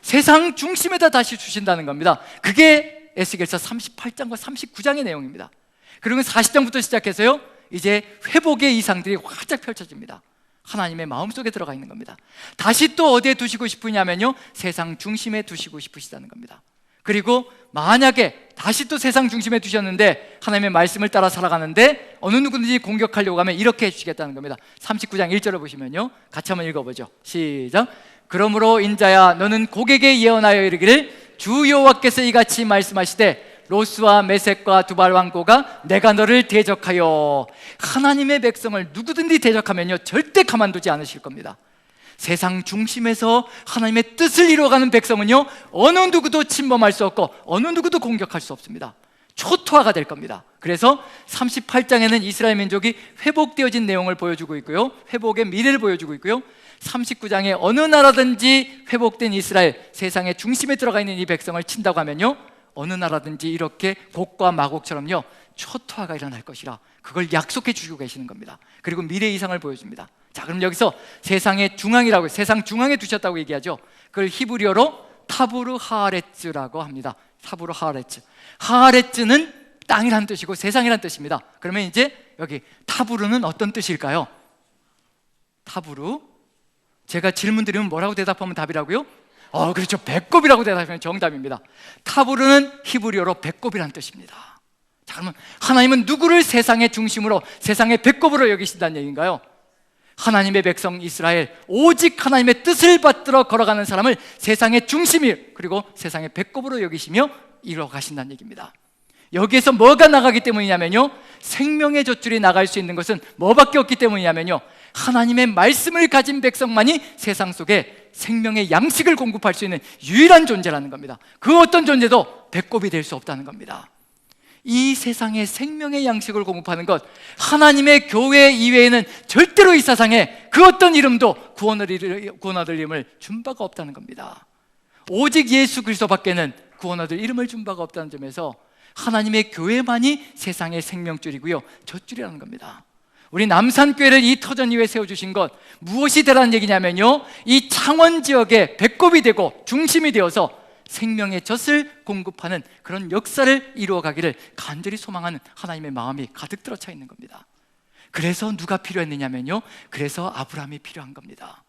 S1: 세상 중심에다 다시 주신다는 겁니다. 그게 에스겔서 38장과 39장의 내용입니다. 그리고 40장부터 시작해서요, 이제 회복의 이상들이 활짝 펼쳐집니다. 하나님의 마음속에 들어가 있는 겁니다. 다시 또 어디에 두시고 싶으냐면요, 세상 중심에 두시고 싶으시다는 겁니다. 그리고 만약에 다시 또 세상 중심에 두셨는데 하나님의 말씀을 따라 살아가는데 어느 누구든지 공격하려고 하면 이렇게 해주시겠다는 겁니다. 39장 1절을 보시면요, 같이 한번 읽어보죠. 시작. 그러므로 인자야, 너는 고객에게 예언하여 이르기를 주 여호와께서 이같이 말씀하시되 로스와 메섹과 두발 왕고가 내가 너를 대적하여. 하나님의 백성을 누구든지 대적하면요, 절대 가만두지 않으실 겁니다. 세상 중심에서 하나님의 뜻을 이루어가는 백성은요, 어느 누구도 침범할 수 없고 어느 누구도 공격할 수 없습니다. 초토화가 될 겁니다. 그래서 38장에는 이스라엘 민족이 회복되어진 내용을 보여주고 있고요, 회복의 미래를 보여주고 있고요, 39장에 어느 나라든지 회복된 이스라엘, 세상의 중심에 들어가 있는 이 백성을 친다고 하면요, 어느 나라든지 이렇게 곡과 마곡처럼요, 초토화가 일어날 것이라 그걸 약속해 주시고 계시는 겁니다. 그리고 미래 이상을 보여줍니다. 자, 그럼 여기서 세상의 중앙이라고, 세상 중앙에 두셨다고 얘기하죠. 그걸 히브리어로 타부르 하아레츠라고 합니다. 타부르 하아레츠. 하아레츠는 땅이란 뜻이고 세상이란 뜻입니다. 그러면 이제 여기 타부르는 어떤 뜻일까요? 타부르, 제가 질문 드리면 뭐라고 대답하면 답이라고요? 그렇죠, 배꼽이라고 대답하면 정답입니다. 타부르는 히브리어로 배꼽이란 뜻입니다. 자, 그러면 하나님은 누구를 세상의 중심으로, 세상의 배꼽으로 여기신다는 얘기인가요? 하나님의 백성 이스라엘, 오직 하나님의 뜻을 받들어 걸어가는 사람을 세상의 중심이, 그리고 세상의 배꼽으로 여기시며 이루어 가신다는 얘기입니다. 여기에서 뭐가 나가기 때문이냐면요, 생명의 젖줄이 나갈 수 있는 것은 뭐밖에 없기 때문이냐면요, 하나님의 말씀을 가진 백성만이 세상 속에 생명의 양식을 공급할 수 있는 유일한 존재라는 겁니다. 그 어떤 존재도 배꼽이 될 수 없다는 겁니다. 이 세상에 생명의 양식을 공급하는 것, 하나님의 교회 이외에는 절대로 이 세상에 그 어떤 이름도 구원 얻을 이름을 준 바가 없다는 겁니다. 오직 예수 그리스도밖에는 구원 얻을 이름을 준 바가 없다는 점에서 하나님의 교회만이 세상의 생명줄이고요, 젖줄이라는 겁니다. 우리 남산교회를 이 터전 위에 세워주신 것, 무엇이 되라는 얘기냐면요, 이 창원 지역의 배꼽이 되고 중심이 되어서 생명의 젖을 공급하는 그런 역사를 이루어가기를 간절히 소망하는 하나님의 마음이 가득 들어차 있는 겁니다. 그래서 누가 필요했느냐면요, 그래서 아브라함이 필요한 겁니다.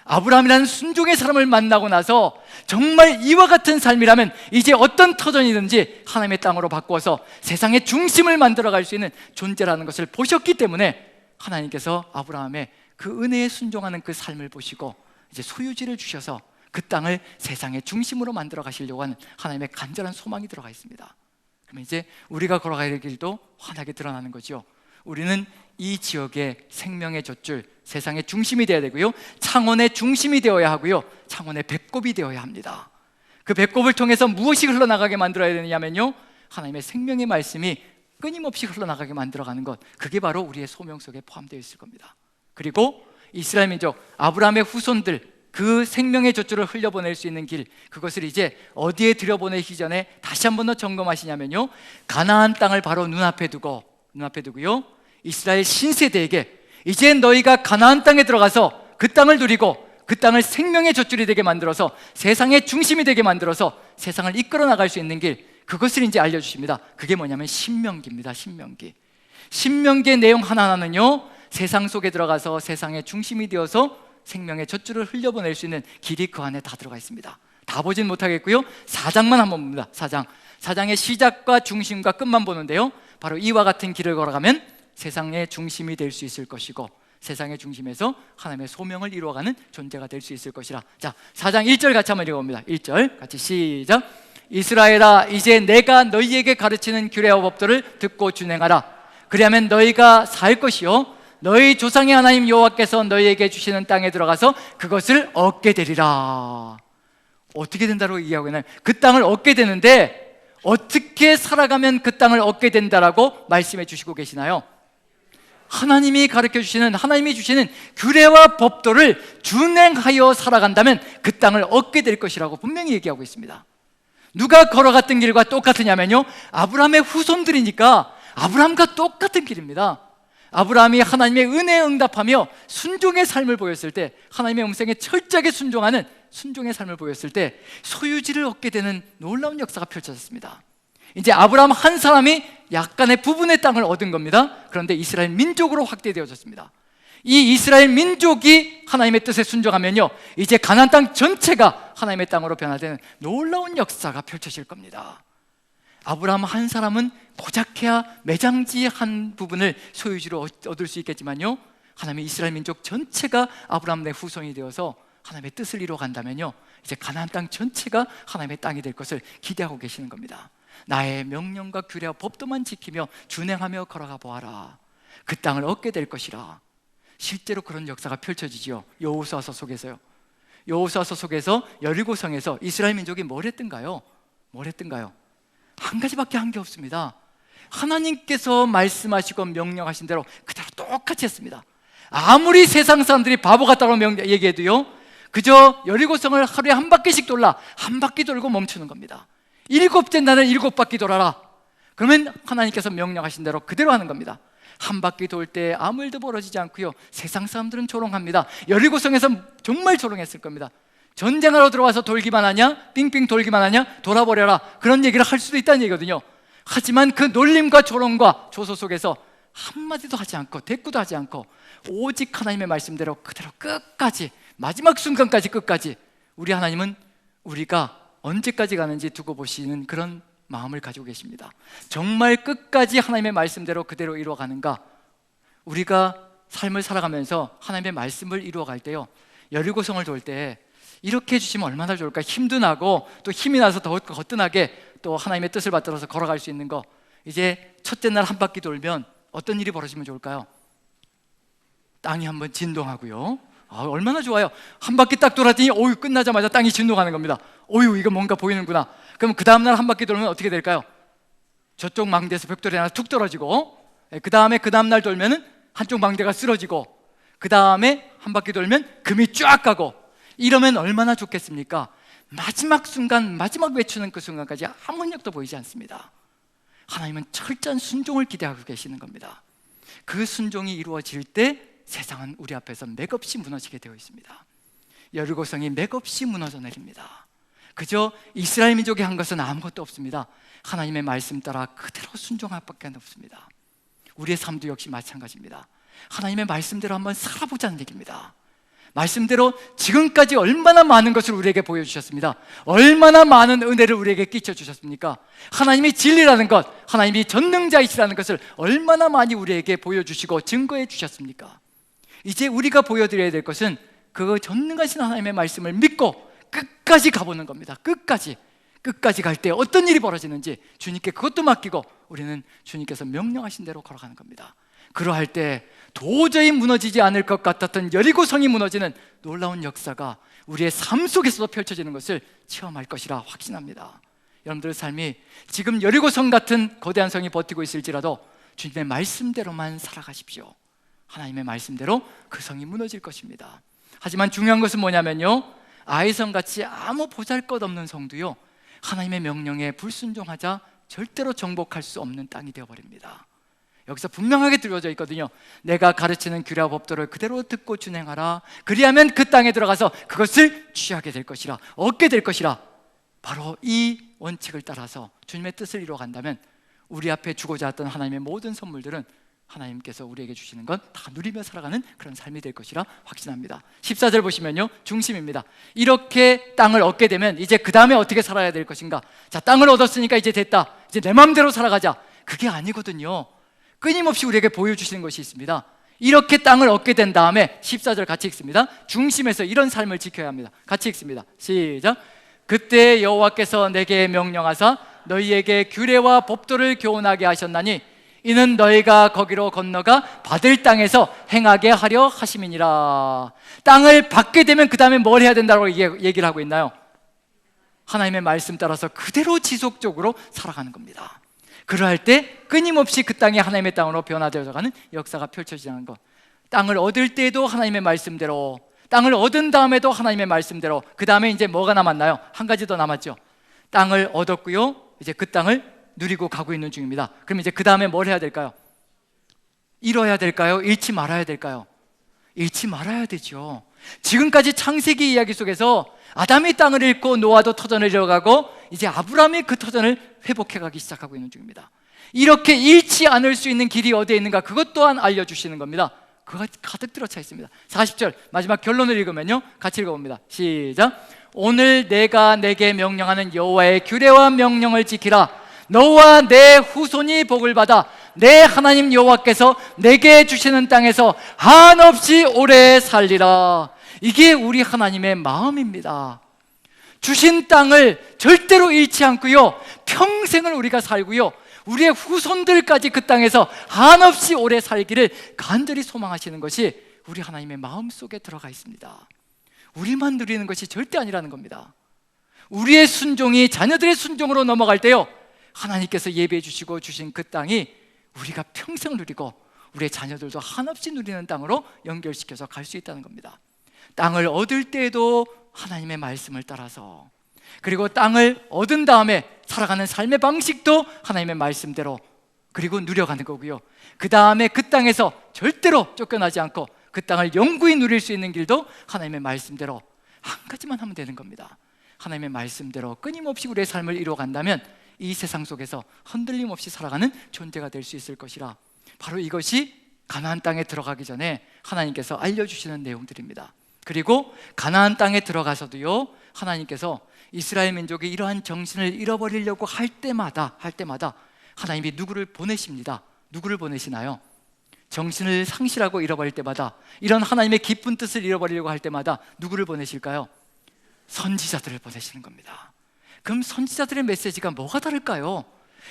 S1: 아브라함이라는 순종의 사람을 만나고 나서 정말 이와 같은 삶이라면 이제 어떤 터전이든지 하나님의 땅으로 바꾸어서 세상의 중심을 만들어갈 수 있는 존재라는 것을 보셨기 때문에 하나님께서 아브라함의 그 은혜에 순종하는 그 삶을 보시고 이제 소유지를 주셔서 그 땅을 세상의 중심으로 만들어 가시려고 하는 하나님의 간절한 소망이 들어가 있습니다. 그러면 이제 우리가 걸어가야 할 길도 환하게 드러나는 거죠. 우리는 이 지역의 생명의 젖줄, 세상의 중심이 되어야 되고요, 창원의 중심이 되어야 하고요, 창원의 배꼽이 되어야 합니다. 그 배꼽을 통해서 무엇이 흘러나가게 만들어야 되느냐면요, 하나님의 생명의 말씀이 끊임없이 흘러나가게 만들어가는 것, 그게 바로 우리의 소명 속에 포함되어 있을 겁니다. 그리고 이스라엘 민족, 아브라함의 후손들, 그 생명의 젖줄을 흘려보낼 수 있는 길, 그것을 이제 어디에 들여보내기 전에 다시 한 번 더 점검하시냐면요, 가나안 땅을 바로 눈앞에 두고요, 이스라엘 신세대에게 이제 너희가 가나안 땅에 들어가서 그 땅을 누리고 그 땅을 생명의 젖줄이 되게 만들어서 세상의 중심이 되게 만들어서 세상을 이끌어 나갈 수 있는 길, 그것을 이제 알려주십니다. 그게 뭐냐면 신명기입니다. 신명기의 내용 하나하나는요, 세상 속에 들어가서 세상의 중심이 되어서 생명의 젖줄을 흘려보낼 수 있는 길이 그 안에 다 들어가 있습니다. 다 보진 못하겠고요, 4장만 한번 봅니다. 4장의 시작과 중심과 끝만 보는데요, 바로 이와 같은 길을 걸어가면 세상의 중심이 될 수 있을 것이고 세상의 중심에서 하나님의 소명을 이루어가는 존재가 될 수 있을 것이라. 자, 4장 1절 같이 한번 읽어봅니다. 1절 같이 시작. 이스라엘아, 이제 내가 너희에게 가르치는 규례와 법도를 듣고 준행하라. 그리하면 너희가 살 것이요 너희 조상의 하나님 여호와께서 너희에게 주시는 땅에 들어가서 그것을 얻게 되리라. 어떻게 된다고 얘기하고 있나요? 그 땅을 얻게 되는데 어떻게 살아가면 그 땅을 얻게 된다라고 말씀해 주시고 계시나요? 하나님이 가르쳐 주시는, 하나님이 주시는 규례와 법도를 준행하여 살아간다면 그 땅을 얻게 될 것이라고 분명히 얘기하고 있습니다. 누가 걸어갔던 길과 똑같으냐면요, 아브라함의 후손들이니까 아브라함과 똑같은 길입니다. 아브라함이 하나님의 은혜에 응답하며 순종의 삶을 보였을 때, 하나님의 음성에 철저하게 순종하는 순종의 삶을 보였을 때 소유지를 얻게 되는 놀라운 역사가 펼쳐졌습니다. 이제 아브라함 한 사람이 약간의 부분의 땅을 얻은 겁니다. 그런데 이스라엘 민족으로 확대되어졌습니다. 이 이스라엘 민족이 하나님의 뜻에 순종하면요, 이제 가나안 땅 전체가 하나님의 땅으로 변화되는 놀라운 역사가 펼쳐질 겁니다. 아브라함 한 사람은 고작해야 매장지 한 부분을 소유지로 얻을 수 있겠지만요, 하나님의 이스라엘 민족 전체가 아브라함 내 후손이 되어서 하나님의 뜻을 이루어간다면요, 이제 가나안 땅 전체가 하나님의 땅이 될 것을 기대하고 계시는 겁니다. 나의 명령과 규례와 법도만 지키며 준행하며 걸어가 보아라. 그 땅을 얻게 될 것이라. 실제로 그런 역사가 펼쳐지지요. 여호수아서 속에서요. 여호수아서 속에서 여리고성에서 이스라엘 민족이 뭘 했던가요? 한 가지밖에 한 게 없습니다. 하나님께서 말씀하시고 명령하신 대로 그대로 똑같이 했습니다. 아무리 세상 사람들이 바보 같다고 얘기해도요, 그저 여리고성을 하루에 한 바퀴씩 돌라, 한 바퀴 돌고 멈추는 겁니다. 7째 날은 7바퀴 돌아라. 그러면 하나님께서 명령하신 대로 그대로 하는 겁니다. 한 바퀴 돌 때 아무 일도 벌어지지 않고요, 세상 사람들은 조롱합니다. 여리고성에서 정말 조롱했을 겁니다. 전쟁하러 들어와서 돌기만 하냐? 빙빙 돌기만 하냐? 돌아버려라. 그런 얘기를 할 수도 있다는 얘기거든요. 하지만 그 놀림과 조롱과 조소 속에서 한마디도 하지 않고 대꾸도 하지 않고 오직 하나님의 말씀대로 그대로 끝까지, 마지막 순간까지 끝까지, 우리 하나님은 우리가 언제까지 가는지 두고 보시는 그런 마음을 가지고 계십니다. 정말 끝까지 하나님의 말씀대로 그대로 이루어가는가? 우리가 삶을 살아가면서 하나님의 말씀을 이루어갈 때요, 여리고성을 돌 때 이렇게 해주시면 얼마나 좋을까? 힘도 나고 또 힘이 나서 더 거뜬하게 또 하나님의 뜻을 받들어서 걸어갈 수 있는 거. 이제 첫째 날 한 바퀴 돌면 어떤 일이 벌어지면 좋을까요? 땅이 한번 진동하고요. 얼마나 좋아요. 한 바퀴 딱 돌았더니 끝나자마자 땅이 진동하는 겁니다. 이거 뭔가 보이는구나. 그럼 그 다음날 한 바퀴 돌면 어떻게 될까요? 저쪽 망대에서 벽돌이 하나 툭 떨어지고, 그 다음에 그 다음날 돌면은 한쪽 망대가 쓰러지고, 그 다음에 한 바퀴 돌면 금이 쫙 가고, 이러면 얼마나 좋겠습니까? 마지막 순간, 마지막 외치는 그 순간까지 아무 흔적도 보이지 않습니다. 하나님은 철저한 순종을 기대하고 계시는 겁니다. 그 순종이 이루어질 때 세상은 우리 앞에서 맥없이 무너지게 되어 있습니다. 여리고성이 맥없이 무너져 내립니다. 그저 이스라엘 민족이 한 것은 아무것도 없습니다. 하나님의 말씀 따라 그대로 순종할 밖에 없습니다. 우리의 삶도 역시 마찬가지입니다. 하나님의 말씀대로 한번 살아보자는 얘기입니다. 말씀대로 지금까지 얼마나 많은 것을 우리에게 보여주셨습니다. 얼마나 많은 은혜를 우리에게 끼쳐주셨습니까? 하나님이 진리라는 것, 하나님이 전능자이시라는 것을 얼마나 많이 우리에게 보여주시고 증거해 주셨습니까? 이제 우리가 보여드려야 될 것은 그 전능하신 하나님의 말씀을 믿고 끝까지 가보는 겁니다. 끝까지 갈 때 어떤 일이 벌어지는지 주님께 그것도 맡기고 우리는 주님께서 명령하신 대로 걸어가는 겁니다. 그러할 때 도저히 무너지지 않을 것 같았던 여리고성이 무너지는 놀라운 역사가 우리의 삶 속에서도 펼쳐지는 것을 체험할 것이라 확신합니다. 여러분들의 삶이 지금 여리고성 같은 거대한 성이 버티고 있을지라도 주님의 말씀대로만 살아가십시오. 하나님의 말씀대로 그 성이 무너질 것입니다. 하지만 중요한 것은 뭐냐면요, 아이성같이 아무 보잘것없는 성도요, 하나님의 명령에 불순종하자 절대로 정복할 수 없는 땅이 되어버립니다. 여기서 분명하게 들어져 있거든요. 내가 가르치는 규례와 법도를 그대로 듣고 준행하라. 그리하면 그 땅에 들어가서 그것을 취하게 될 것이라, 얻게 될 것이라. 바로 이 원칙을 따라서 주님의 뜻을 이루어간다면 우리 앞에 주고자 했던 하나님의 모든 선물들은 하나님께서 우리에게 주시는 건 다 누리며 살아가는 그런 삶이 될 것이라 확신합니다. 14절 보시면요, 중심입니다. 이렇게 땅을 얻게 되면 이제 그 다음에 어떻게 살아야 될 것인가? 자, 땅을 얻었으니까 이제 됐다, 이제 내 마음대로 살아가자. 그게 아니거든요. 끊임없이 우리에게 보여주시는 것이 있습니다. 이렇게 땅을 얻게 된 다음에 14절 같이 읽습니다. 중심에서 이런 삶을 지켜야 합니다. 같이 읽습니다. 시작. 그때 여호와께서 내게 명령하사 너희에게 규례와 법도를 교훈하게 하셨나니 이는 너희가 거기로 건너가 받을 땅에서 행하게 하려 하심이니라. 땅을 받게 되면 그 다음에 뭘 해야 된다고 얘기를 하고 있나요? 하나님의 말씀 따라서 그대로 지속적으로 살아가는 겁니다. 그러할 때 끊임없이 그 땅이 하나님의 땅으로 변화되어가는 역사가 펼쳐지는 것. 땅을 얻을 때에도 하나님의 말씀대로, 땅을 얻은 다음에도 하나님의 말씀대로. 그 다음에 이제 뭐가 남았나요? 한 가지 더 남았죠. 땅을 얻었고요, 이제 그 땅을 누리고 가고 있는 중입니다. 그럼 이제 그 다음에 뭘 해야 될까요? 잃어야 될까요? 잃지 말아야 될까요? 잃지 말아야 되죠. 지금까지 창세기 이야기 속에서 아담이 땅을 잃고 노아도 터전을 잃어가고 이제 아브라함이 그 터전을 회복해가기 시작하고 있는 중입니다. 이렇게 잃지 않을 수 있는 길이 어디에 있는가, 그것 또한 알려주시는 겁니다. 그가 가득 들어차 있습니다. 40절 마지막 결론을 읽으면요, 같이 읽어봅니다. 시작. 오늘 내가 내게 명령하는 여호와의 규례와 명령을 지키라. 너와 내 후손이 복을 받아 내 하나님 여호와께서 내게 주시는 땅에서 한없이 오래 살리라. 이게 우리 하나님의 마음입니다. 주신 땅을 절대로 잃지 않고요, 평생을 우리가 살고요, 우리의 후손들까지 그 땅에서 한없이 오래 살기를 간절히 소망하시는 것이 우리 하나님의 마음속에 들어가 있습니다. 우리만 누리는 것이 절대 아니라는 겁니다. 우리의 순종이 자녀들의 순종으로 넘어갈 때요, 하나님께서 예배해 주시고 주신 그 땅이 우리가 평생 누리고 우리의 자녀들도 한없이 누리는 땅으로 연결시켜서 갈 수 있다는 겁니다. 땅을 얻을 때에도 하나님의 말씀을 따라서, 그리고 땅을 얻은 다음에 살아가는 삶의 방식도 하나님의 말씀대로, 그리고 누려가는 거고요, 그 다음에 그 땅에서 절대로 쫓겨나지 않고 그 땅을 영구히 누릴 수 있는 길도 하나님의 말씀대로, 한 가지만 하면 되는 겁니다. 하나님의 말씀대로 끊임없이 우리의 삶을 이루어간다면 이 세상 속에서 흔들림 없이 살아가는 존재가 될 수 있을 것이라, 바로 이것이 가나안 땅에 들어가기 전에 하나님께서 알려주시는 내용들입니다. 그리고 가나안 땅에 들어가서도요, 하나님께서 이스라엘 민족이 이러한 정신을 잃어버리려고 할 때마다 하나님이 누구를 보내십니다. 누구를 보내시나요? 정신을 상실하고 잃어버릴 때마다, 이런 하나님의 깊은 뜻을 잃어버리려고 할 때마다 누구를 보내실까요? 선지자들을 보내시는 겁니다. 그럼 선지자들의 메시지가 뭐가 다를까요?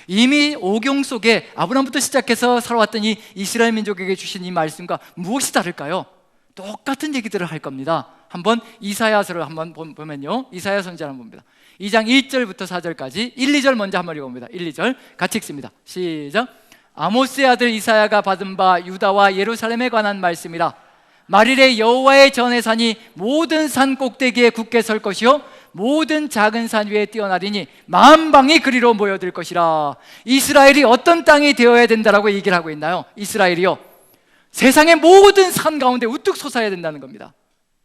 S1: 이미 오경 속에 아브라함부터 시작해서 살아왔던 이 이스라엘 민족에게 주신 이 말씀과 무엇이 다를까요? 똑같은 얘기들을 할 겁니다. 한번 이사야서를 한번 보면요, 이사야 선지자를 한번 봅니다. 2장 1절부터 4절까지 1, 2절 먼저 한번 읽어봅니다. 1, 2절 같이 읽습니다. 시작. 아모스의 아들 이사야가 받은 바 유다와 예루살렘에 관한 말씀이라. 말일에 여호와의 전의 산이 모든 산 꼭대기에 굳게 설 것이요 모든 작은 산 위에 뛰어나리니 만방이 그리로 모여들 것이라. 이스라엘이 어떤 땅이 되어야 된다라고 얘기를 하고 있나요? 이스라엘이요, 세상의 모든 산 가운데 우뚝 솟아야 된다는 겁니다.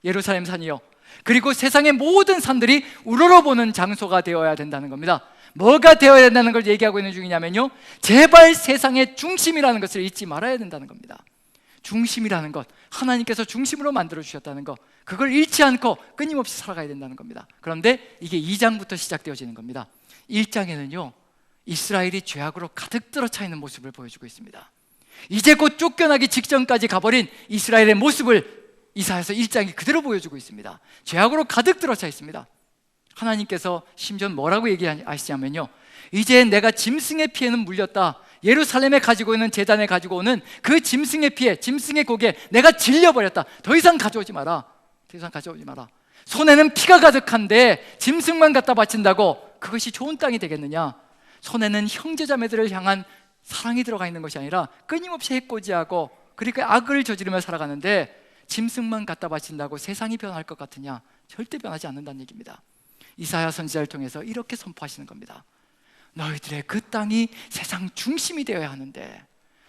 S1: 예루살렘 산이요, 그리고 세상의 모든 산들이 우러러보는 장소가 되어야 된다는 겁니다. 뭐가 되어야 된다는 걸 얘기하고 있는 중이냐면요, 제발 세상의 중심이라는 것을 잊지 말아야 된다는 겁니다. 중심이라는 것, 하나님께서 중심으로 만들어 주셨다는 것, 그걸 잃지 않고 끊임없이 살아가야 된다는 겁니다. 그런데 이게 2장부터 시작되어지는 겁니다. 1장에는요, 이스라엘이 죄악으로 가득 들어차 있는 모습을 보여주고 있습니다. 이제 곧 쫓겨나기 직전까지 가버린 이스라엘의 모습을 이사야서 1장이 그대로 보여주고 있습니다. 죄악으로 가득 들어차 있습니다. 하나님께서 심지어 뭐라고 얘기하시냐면요, 이제 내가 짐승의 피에는 물렸다. 예루살렘에 가지고 있는 제단에 가지고 오는 그 짐승의 피에, 짐승의 고기에 내가 질려버렸다. 더 이상 가져오지 마라. 더 이상 가져오지 마라. 손에는 피가 가득한데 짐승만 갖다 바친다고 그것이 좋은 땅이 되겠느냐? 손에는 형제자매들을 향한 사랑이 들어가 있는 것이 아니라 끊임없이 해코지하고 그러니까 악을 저지르며 살아가는데 짐승만 갖다 바친다고 세상이 변할 것 같으냐? 절대 변하지 않는다는 얘기입니다. 이사야 선지자를 통해서 이렇게 선포하시는 겁니다. 너희들의 그 땅이 세상 중심이 되어야 하는데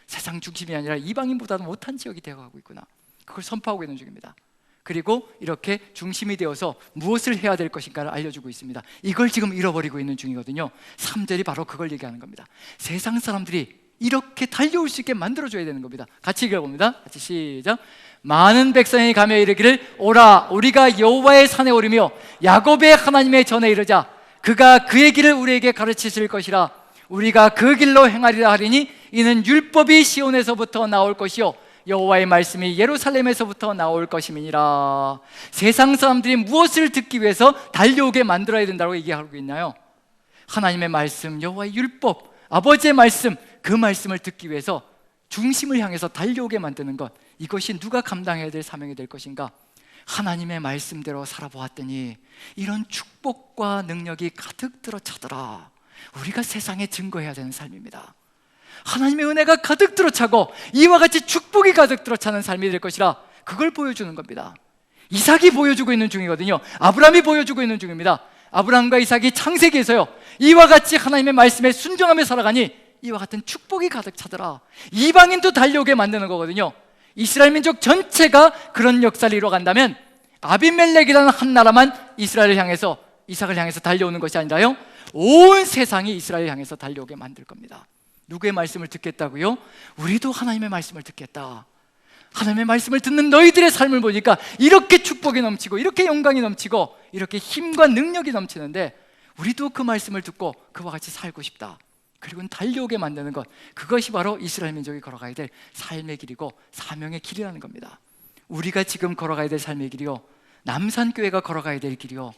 S1: 세상 중심이 아니라 이방인보다도 못한 지역이 되어가고 있구나. 그걸 선포하고 있는 중입니다. 그리고 이렇게 중심이 되어서 무엇을 해야 될 것인가를 알려주고 있습니다. 이걸 지금 잃어버리고 있는 중이거든요. 3절이 바로 그걸 얘기하는 겁니다. 세상 사람들이 이렇게 달려올 수 있게 만들어줘야 되는 겁니다. 같이 읽어봅니다. 같이 시작. 많은 백성이 가며 이르기를 오라 우리가 여호와의 산에 오르며 야곱의 하나님의 전에 이르자. 그가 그의 길을 우리에게 가르치실 것이라. 우리가 그 길로 행하리라 하리니 이는 율법이 시온에서부터 나올 것이요 여호와의 말씀이 예루살렘에서부터 나올 것임이니라. 세상 사람들이 무엇을 듣기 위해서 달려오게 만들어야 된다고 얘기하고 있나요? 하나님의 말씀, 여호와의 율법, 아버지의 말씀, 그 말씀을 듣기 위해서 중심을 향해서 달려오게 만드는 것, 이것이 누가 감당해야 될 사명이 될 것인가? 하나님의 말씀대로 살아보았더니 이런 축복과 능력이 가득 들어차더라. 우리가 세상에 증거해야 되는 삶입니다. 하나님의 은혜가 가득 들어차고 이와 같이 축복이 가득 들어차는 삶이 될 것이라, 그걸 보여주는 겁니다. 이삭이 보여주고 있는 중이거든요. 아브라함이 보여주고 있는 중입니다. 아브라함과 이삭이 창세기에서요, 이와 같이 하나님의 말씀에 순종하며 살아가니 이와 같은 축복이 가득 차더라. 이방인도 달려오게 만드는 거거든요. 이스라엘 민족 전체가 그런 역사를 이뤄간다면 아비멜렉이라는 한 나라만 이스라엘을 향해서, 이삭을 향해서 달려오는 것이 아니라요, 온 세상이 이스라엘을 향해서 달려오게 만들 겁니다. 누구의 말씀을 듣겠다고요? 우리도 하나님의 말씀을 듣겠다. 하나님의 말씀을 듣는 너희들의 삶을 보니까 이렇게 축복이 넘치고 이렇게 영광이 넘치고 이렇게 힘과 능력이 넘치는데, 우리도 그 말씀을 듣고 그와 같이 살고 싶다. 그리고 달려오게 만드는 것, 그것이 바로 이스라엘 민족이 걸어가야 될 삶의 길이고 사명의 길이라는 겁니다. 우리가 지금 걸어가야 될 삶의 길이요, 남산교회가 걸어가야 될 길이요,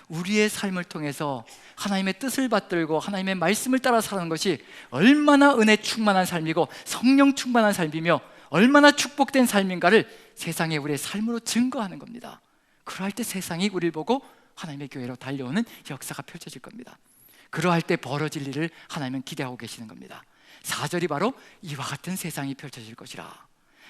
S1: 우리의 삶을 통해서 하나님의 뜻을 받들고 하나님의 말씀을 따라 사는 것이 얼마나 은혜 충만한 삶이고 성령 충만한 삶이며 얼마나 축복된 삶인가를 세상에 우리의 삶으로 증거하는 겁니다. 그러할 때 세상이 우리를 보고 하나님의 교회로 달려오는 역사가 펼쳐질 겁니다. 그러할 때 벌어질 일을 하나님은 기대하고 계시는 겁니다. 4절이 바로 이와 같은 세상이 펼쳐질 것이라.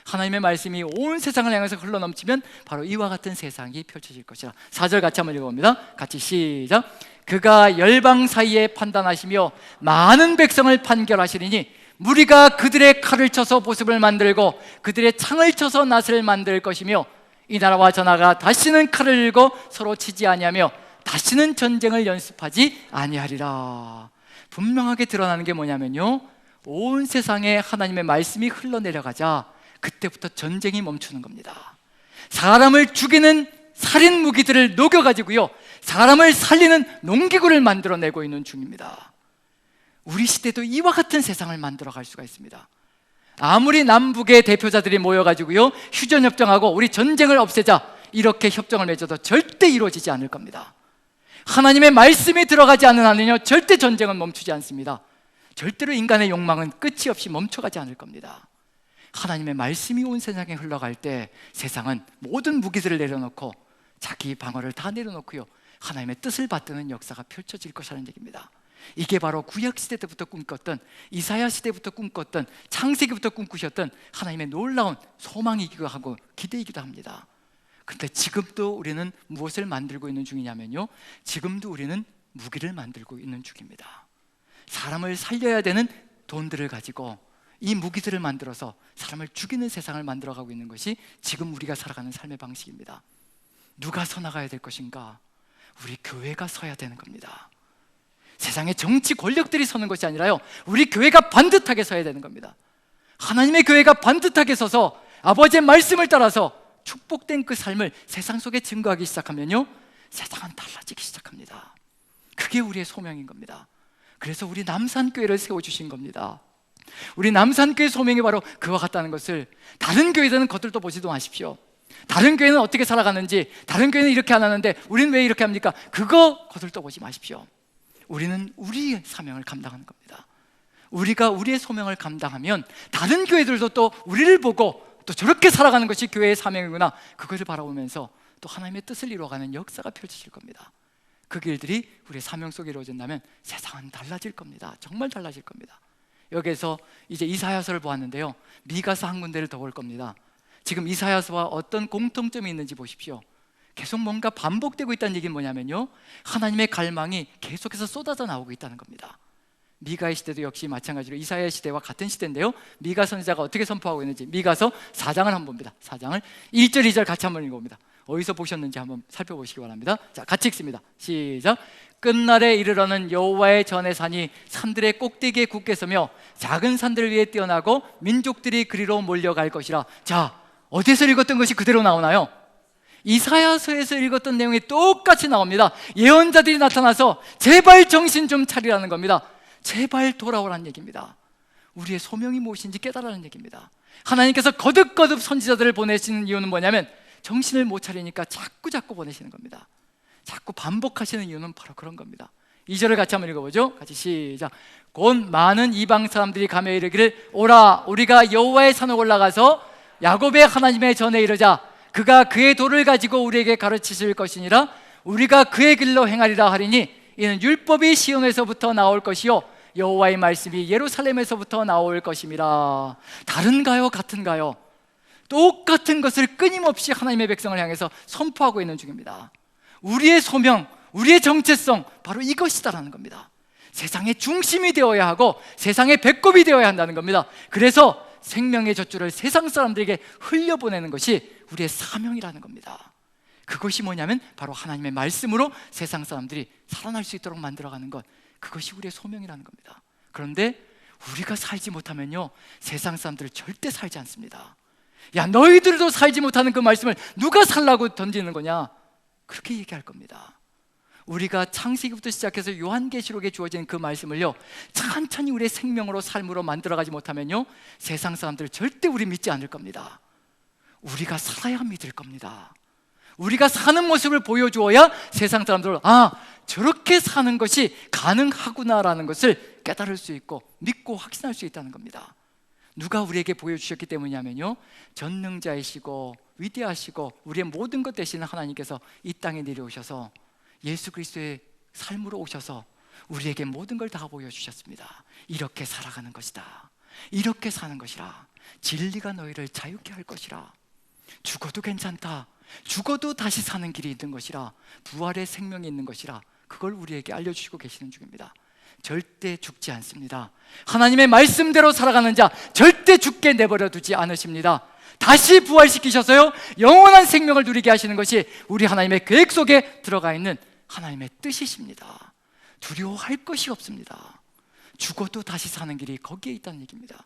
S1: 하나님의 말씀이 온 세상을 향해서 흘러넘치면 바로 이와 같은 세상이 펼쳐질 것이라. 4절 같이 한번 읽어봅니다. 같이 시작. 그가 열방 사이에 판단하시며 많은 백성을 판결하시리니 무리가 그들의 칼을 쳐서 보습을 만들고 그들의 창을 쳐서 낫을 만들 것이며 이 나라와 저 나라가 다시는 칼을 들고 서로 치지 아니하며 다시는 전쟁을 연습하지 아니하리라. 분명하게 드러나는 게 뭐냐면요, 온 세상에 하나님의 말씀이 흘러내려가자 그때부터 전쟁이 멈추는 겁니다. 사람을 죽이는 살인 무기들을 녹여가지고요, 사람을 살리는 농기구를 만들어내고 있는 중입니다. 우리 시대도 이와 같은 세상을 만들어갈 수가 있습니다. 아무리 남북의 대표자들이 모여가지고요, 휴전협정하고 우리 전쟁을 없애자 이렇게 협정을 맺어도 절대 이루어지지 않을 겁니다. 하나님의 말씀이 들어가지 않는 한은요, 절대 전쟁은 멈추지 않습니다. 절대로 인간의 욕망은 끝이 없이 멈춰가지 않을 겁니다. 하나님의 말씀이 온 세상에 흘러갈 때 세상은 모든 무기들을 내려놓고 자기 방어를 다 내려놓고요, 하나님의 뜻을 받드는 역사가 펼쳐질 것이라는 얘기입니다. 이게 바로 구약시대 때부터 꿈꿨던, 이사야 시대부터 꿈꿨던, 창세기부터 꿈꾸셨던 하나님의 놀라운 소망이기도 하고 기대이기도 합니다. 근데 지금도 우리는 무엇을 만들고 있는 중이냐면요, 지금도 우리는 무기를 만들고 있는 중입니다. 사람을 살려야 되는 돈들을 가지고 이 무기들을 만들어서 사람을 죽이는 세상을 만들어가고 있는 것이 지금 우리가 살아가는 삶의 방식입니다. 누가 서 나가야 될 것인가? 우리 교회가 서야 되는 겁니다. 세상에 정치 권력들이 서는 것이 아니라요, 우리 교회가 반듯하게 서야 되는 겁니다. 하나님의 교회가 반듯하게 서서 아버지의 말씀을 따라서 축복된 그 삶을 세상 속에 증거하기 시작하면요, 세상은 달라지기 시작합니다. 그게 우리의 소명인 겁니다. 그래서 우리 남산교회를 세워주신 겁니다. 우리 남산교회 소명이 바로 그와 같다는 것을 다른 교회들은 거들떠 보지도 마십시오. 다른 교회는 어떻게 살아가는지, 다른 교회는 이렇게 안 하는데 우리는 왜 이렇게 합니까? 그거 거들떠 보지 마십시오. 우리는 우리의 사명을 감당하는 겁니다. 우리가 우리의 소명을 감당하면 다른 교회들도 또 우리를 보고 또 저렇게 살아가는 것이 교회의 사명이구나, 그것을 바라보면서 또 하나님의 뜻을 이루어가는 역사가 펼쳐질 겁니다. 그 길들이 우리의 사명 속에 이루어진다면 세상은 달라질 겁니다. 정말 달라질 겁니다. 여기에서 이제 이사야서를 보았는데요, 미가서 한 군데를 더 볼 겁니다. 지금 이사야서와 어떤 공통점이 있는지 보십시오. 계속 뭔가 반복되고 있다는 얘기는 뭐냐면요, 하나님의 갈망이 계속해서 쏟아져 나오고 있다는 겁니다. 미가의 시대도 역시 마찬가지로 이사야의 시대와 같은 시대인데요, 미가 선지자가 어떻게 선포하고 있는지 미가서 4장을 한번 봅니다. 4장을 1절 2절 같이 한번 읽어봅니다. 어디서 보셨는지 한번 살펴보시기 바랍니다. 자, 같이 읽습니다. 시작. 끝날에 이르러는 여호와의 전의 산이 산들의 꼭대기에 굳게 서며 작은 산들 위에 뛰어나고 민족들이 그리로 몰려갈 것이라. 자, 어디서 읽었던 것이 그대로 나오나요? 이사야서에서 읽었던 내용이 똑같이 나옵니다. 예언자들이 나타나서 제발 정신 좀 차리라는 겁니다. 제발 돌아오라는 얘기입니다. 우리의 소명이 무엇인지 깨달으라는 얘기입니다. 하나님께서 거듭거듭 선지자들을 보내시는 이유는 뭐냐면 정신을 못 차리니까 자꾸 보내시는 겁니다. 자꾸 반복하시는 이유는 바로 그런 겁니다. 2절을 같이 한번 읽어보죠. 같이 시작. 곧 많은 이방 사람들이 가며 이르기를 오라 우리가 여호와의 산에 올라가서 야곱의 하나님의 전에 이르자. 그가 그의 도를 가지고 우리에게 가르치실 것이니라. 우리가 그의 길로 행하리라 하리니 이는 율법이 시온에서부터 나올 것이요 여호와의 말씀이 예루살렘에서부터 나올 것임이라. 다른가요? 같은가요? 똑같은 것을 끊임없이 하나님의 백성을 향해서 선포하고 있는 중입니다. 우리의 소명, 우리의 정체성 바로 이것이다라는 겁니다. 세상의 중심이 되어야 하고 세상의 배꼽이 되어야 한다는 겁니다. 그래서 생명의 젖줄을 세상 사람들에게 흘려보내는 것이 우리의 사명이라는 겁니다. 그것이 뭐냐면 바로 하나님의 말씀으로 세상 사람들이 살아날 수 있도록 만들어가는 것, 그것이 우리의 소명이라는 겁니다. 그런데 우리가 살지 못하면요 세상 사람들을 절대 살지 않습니다. 야 너희들도 살지 못하는 그 말씀을 누가 살라고 던지는 거냐, 그렇게 얘기할 겁니다. 우리가 창세기부터 시작해서 요한계시록에 주어진 그 말씀을요 천천히 우리의 생명으로 삶으로 만들어가지 못하면요 세상 사람들 절대 우리 믿지 않을 겁니다. 우리가 살아야 믿을 겁니다. 우리가 사는 모습을 보여주어야 세상 사람들은 저렇게 사는 것이 가능하구나라는 것을 깨달을 수 있고 믿고 확신할 수 있다는 겁니다. 누가 우리에게 보여주셨기 때문이냐면요 전능자이시고 위대하시고 우리의 모든 것 되시는 하나님께서 이 땅에 내려오셔서 예수 그리스도의 삶으로 오셔서 우리에게 모든 걸 다 보여주셨습니다. 이렇게 살아가는 것이다, 이렇게 사는 것이라, 진리가 너희를 자유케 할 것이라, 죽어도 괜찮다, 죽어도 다시 사는 길이 있는 것이라, 부활의 생명이 있는 것이라, 그걸 우리에게 알려주시고 계시는 중입니다. 절대 죽지 않습니다. 하나님의 말씀대로 살아가는 자 절대 죽게 내버려 두지 않으십니다. 다시 부활시키셔서요 영원한 생명을 누리게 하시는 것이 우리 하나님의 계획 속에 들어가 있는 하나님의 뜻이십니다. 두려워할 것이 없습니다. 죽어도 다시 사는 길이 거기에 있다는 얘기입니다.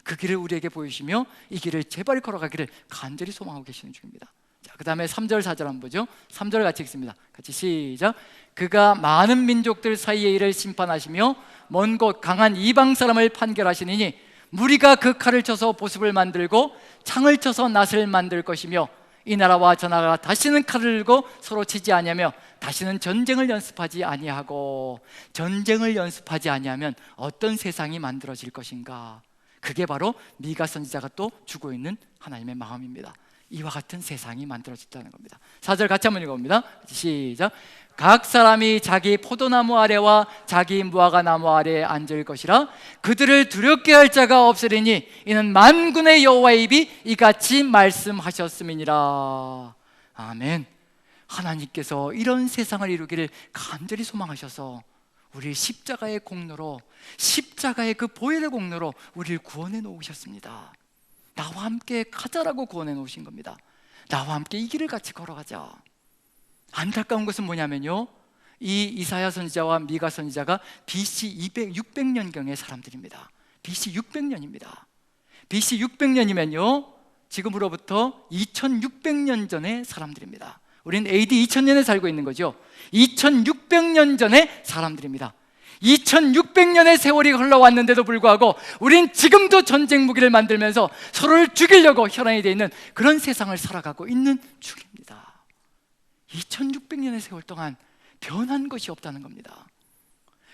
S1: 그 길을 우리에게 보여주시며 이 길을 제발 걸어가기를 간절히 소망하고 계시는 중입니다. 자, 그 다음에 3절 4절 한번 보죠. 3절 같이 읽습니다. 같이 시작. 그가 많은 민족들 사이의 일을 심판하시며 먼 곳 강한 이방 사람을 판결하시니 무리가 그 칼을 쳐서 보습을 만들고 창을 쳐서 낫을 만들 것이며 이 나라와 저 나라가 다시는 칼을 들고 서로 치지 아니하며 다시는 전쟁을 연습하지 아니하고, 전쟁을 연습하지 아니하면 어떤 세상이 만들어질 것인가, 그게 바로 미가 선지자가 또 주고 있는 하나님의 마음입니다. 이와 같은 세상이 만들어졌다는 겁니다. 4절 같이 한번 읽어봅니다. 시작. 각 사람이 자기 포도나무 아래와 자기 무화과나무 아래에 앉을 것이라. 그들을 두렵게 할 자가 없으리니 이는 만군의 여호와의 입이 이같이 말씀하셨음이니라. 아멘. 하나님께서 이런 세상을 이루기를 간절히 소망하셔서 우리 십자가의 공로로, 십자가의 그 보혈의 공로로 우리를 구원해 놓으셨습니다. 나와 함께 가자라고 구원해 놓으신 겁니다. 나와 함께 이 길을 같이 걸어가자. 안타까운 것은 뭐냐면요 이 이사야 선지자와 미가 선지자가 BC 600년경의 사람들입니다. BC 600년입니다. BC 600년이면요 지금으로부터 2600년 전의 사람들입니다. 우리는 AD 2000년에 살고 있는 거죠. 2600년 전의 사람들입니다. 2600년의 세월이 흘러왔는데도 불구하고 우린 지금도 전쟁 무기를 만들면서 서로를 죽이려고 혈안이 되어 있는 그런 세상을 살아가고 있는 중입니다. 2600년의 세월 동안 변한 것이 없다는 겁니다.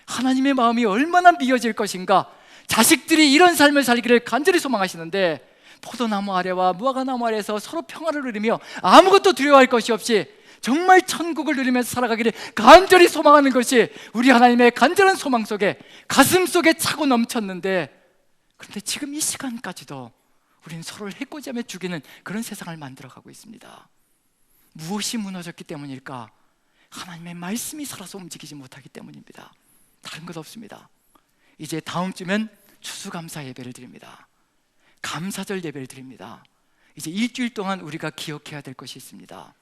S1: 하나님의 마음이 얼마나 미어질 것인가. 자식들이 이런 삶을 살기를 간절히 소망하시는데 포도나무 아래와 무화과나무 아래에서 서로 평화를 누리며 아무것도 두려워할 것이 없이 정말 천국을 누리면서 살아가기를 간절히 소망하는 것이 우리 하나님의 간절한 소망 속에, 가슴 속에 차고 넘쳤는데, 그런데 지금 이 시간까지도 우리는 서로를 해코지하며 죽이는 그런 세상을 만들어가고 있습니다. 무엇이 무너졌기 때문일까? 하나님의 말씀이 살아서 움직이지 못하기 때문입니다. 다른 것 없습니다. 이제 다음 주면 추수감사 예배를 드립니다. 감사절 예배를 드립니다. 이제 일주일 동안 우리가 기억해야 될 것이 있습니다.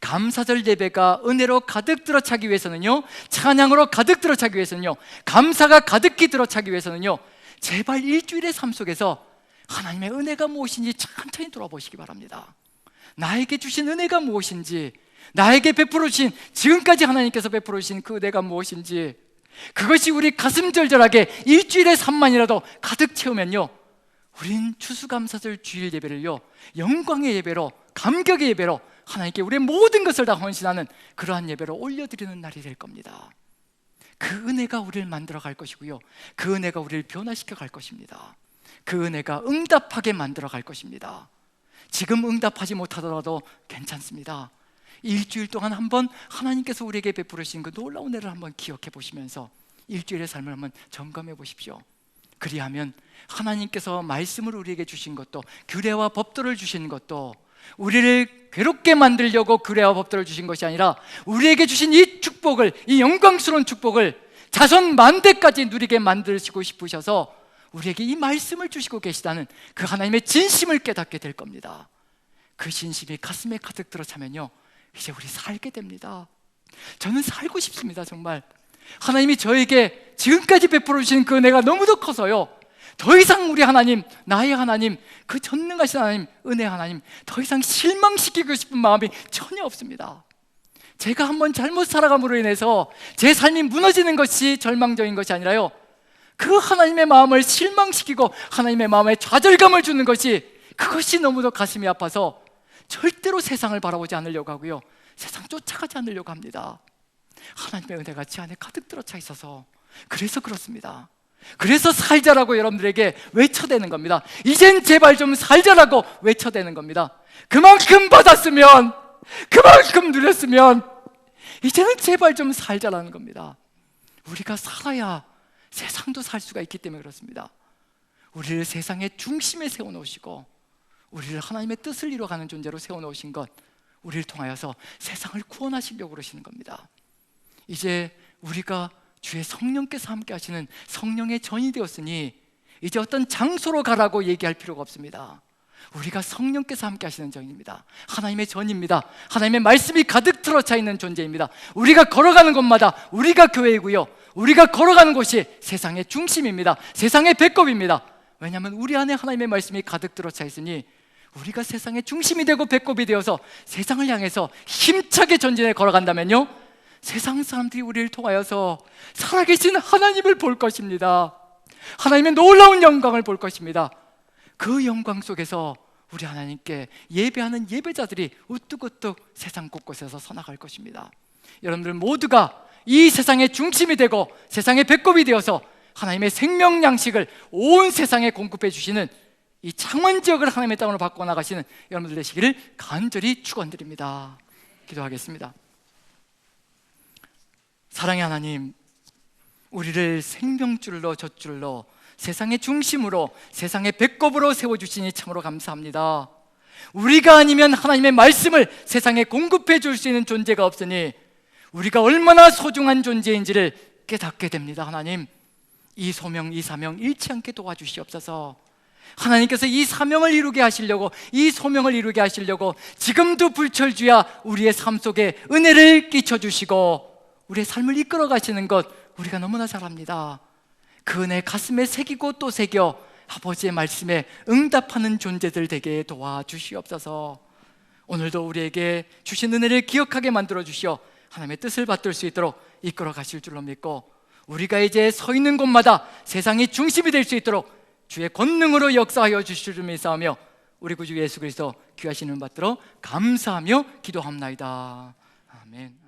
S1: 감사절 예배가 은혜로 가득 들어차기 위해서는요, 찬양으로 가득 들어차기 위해서는요, 감사가 가득히 들어차기 위해서는요, 제발 일주일의 삶 속에서 하나님의 은혜가 무엇인지 천천히 돌아보시기 바랍니다. 나에게 주신 은혜가 무엇인지, 나에게 베풀어 주신, 지금까지 하나님께서 베풀어 주신 그 은혜가 무엇인지, 그것이 우리 가슴 절절하게 일주일에 3만이라도 가득 채우면요, 우린 추수감사절 주일 예배를요, 영광의 예배로, 감격의 예배로 하나님께 우리의 모든 것을 다 헌신하는 그러한 예배로 올려드리는 날이 될 겁니다. 그 은혜가 우리를 만들어 갈 것이고요, 그 은혜가 우리를 변화시켜 갈 것입니다. 그 은혜가 응답하게 만들어 갈 것입니다. 지금 응답하지 못하더라도 괜찮습니다. 일주일 동안 한번 하나님께서 우리에게 베풀으신 그 놀라운 은혜를 한번 기억해 보시면서 일주일의 삶을 한번 점검해 보십시오. 그리하면 하나님께서 말씀을 우리에게 주신 것도, 규례와 법도를 주신 것도 우리를 괴롭게 만들려고 규례와 법도를 주신 것이 아니라 우리에게 주신 이 축복을, 이 영광스러운 축복을 자손 만대까지 누리게 만드시고 싶으셔서 우리에게 이 말씀을 주시고 계시다는 그 하나님의 진심을 깨닫게 될 겁니다. 그 진심이 가슴에 가득 들어 차면요, 이제 우리 살게 됩니다. 저는 살고 싶습니다. 정말 하나님이 저에게 지금까지 베풀어 주신 그 은혜가 너무도 커서요, 더 이상 우리 하나님, 나의 하나님, 그 전능하신 하나님, 은혜 하나님, 더 이상 실망시키고 싶은 마음이 전혀 없습니다. 제가 한번 잘못 살아감으로 인해서 제 삶이 무너지는 것이 절망적인 것이 아니라요, 그 하나님의 마음을 실망시키고 하나님의 마음에 좌절감을 주는 것이, 그것이 너무도 가슴이 아파서 절대로 세상을 바라보지 않으려고 하고요, 세상 쫓아가지 않으려고 합니다. 하나님의 은혜가 제 안에 가득 들어차 있어서 그래서 그렇습니다. 그래서 살자라고 여러분들에게 외쳐대는 겁니다. 이젠 제발 좀 살자라고 외쳐대는 겁니다. 그만큼 받았으면, 그만큼 누렸으면 이제는 제발 좀 살자라는 겁니다. 우리가 살아야 세상도 살 수가 있기 때문에 그렇습니다. 우리를 세상의 중심에 세워놓으시고 우리를 하나님의 뜻을 이루어가는 존재로 세워놓으신 것, 우리를 통하여서 세상을 구원하시려고 그러시는 겁니다. 이제 우리가 주의 성령께서 함께 하시는 성령의 전이 되었으니 이제 어떤 장소로 가라고 얘기할 필요가 없습니다. 우리가 성령께서 함께 하시는 전입니다. 하나님의 전입니다. 하나님의 말씀이 가득 들어차 있는 존재입니다. 우리가 걸어가는 곳마다 우리가 교회이고요, 우리가 걸어가는 곳이 세상의 중심입니다. 세상의 배꼽입니다. 왜냐하면 우리 안에 하나님의 말씀이 가득 들어차 있으니 우리가 세상의 중심이 되고 배꼽이 되어서 세상을 향해서 힘차게 전진해 걸어간다면요, 세상 사람들이 우리를 통하여서 살아계신 하나님을 볼 것입니다. 하나님의 놀라운 영광을 볼 것입니다. 그 영광 속에서 우리 하나님께 예배하는 예배자들이 우뚝우뚝 세상 곳곳에서 서나갈 것입니다. 여러분들 모두가 이 세상의 중심이 되고 세상의 배꼽이 되어서 하나님의 생명 양식을 온 세상에 공급해 주시는 이 창원 지역을 하나님의 땅으로 바꿔 나가시는 여러분들 되시기를 간절히 축원드립니다. 기도하겠습니다. 사랑의 하나님, 우리를 생명줄로 젖줄로 세상의 중심으로, 세상의 배꼽으로 세워주시니 참으로 감사합니다. 우리가 아니면 하나님의 말씀을 세상에 공급해 줄 수 있는 존재가 없으니 우리가 얼마나 소중한 존재인지를 깨닫게 됩니다. 하나님, 이 소명, 이 사명 잃지 않게 도와주시옵소서. 하나님께서 이 사명을 이루게 하시려고, 이 소명을 이루게 하시려고 지금도 불철주야 우리의 삶 속에 은혜를 끼쳐주시고 우리의 삶을 이끌어 가시는 것 우리가 너무나 잘 압니다. 그 은혜 가슴에 새기고 또 새겨 아버지의 말씀에 응답하는 존재들 되게 도와주시옵소서. 오늘도 우리에게 주신 은혜를 기억하게 만들어 주시어 하나님의 뜻을 받들 수 있도록 이끌어 가실 줄로 믿고, 우리가 이제 서 있는 곳마다 세상이 중심이 될 수 있도록 주의 권능으로 역사하여 주실 줄 믿사오며 우리 구주 예수 그리스도 귀하신 은 받들어 감사하며 기도합나이다. 아멘.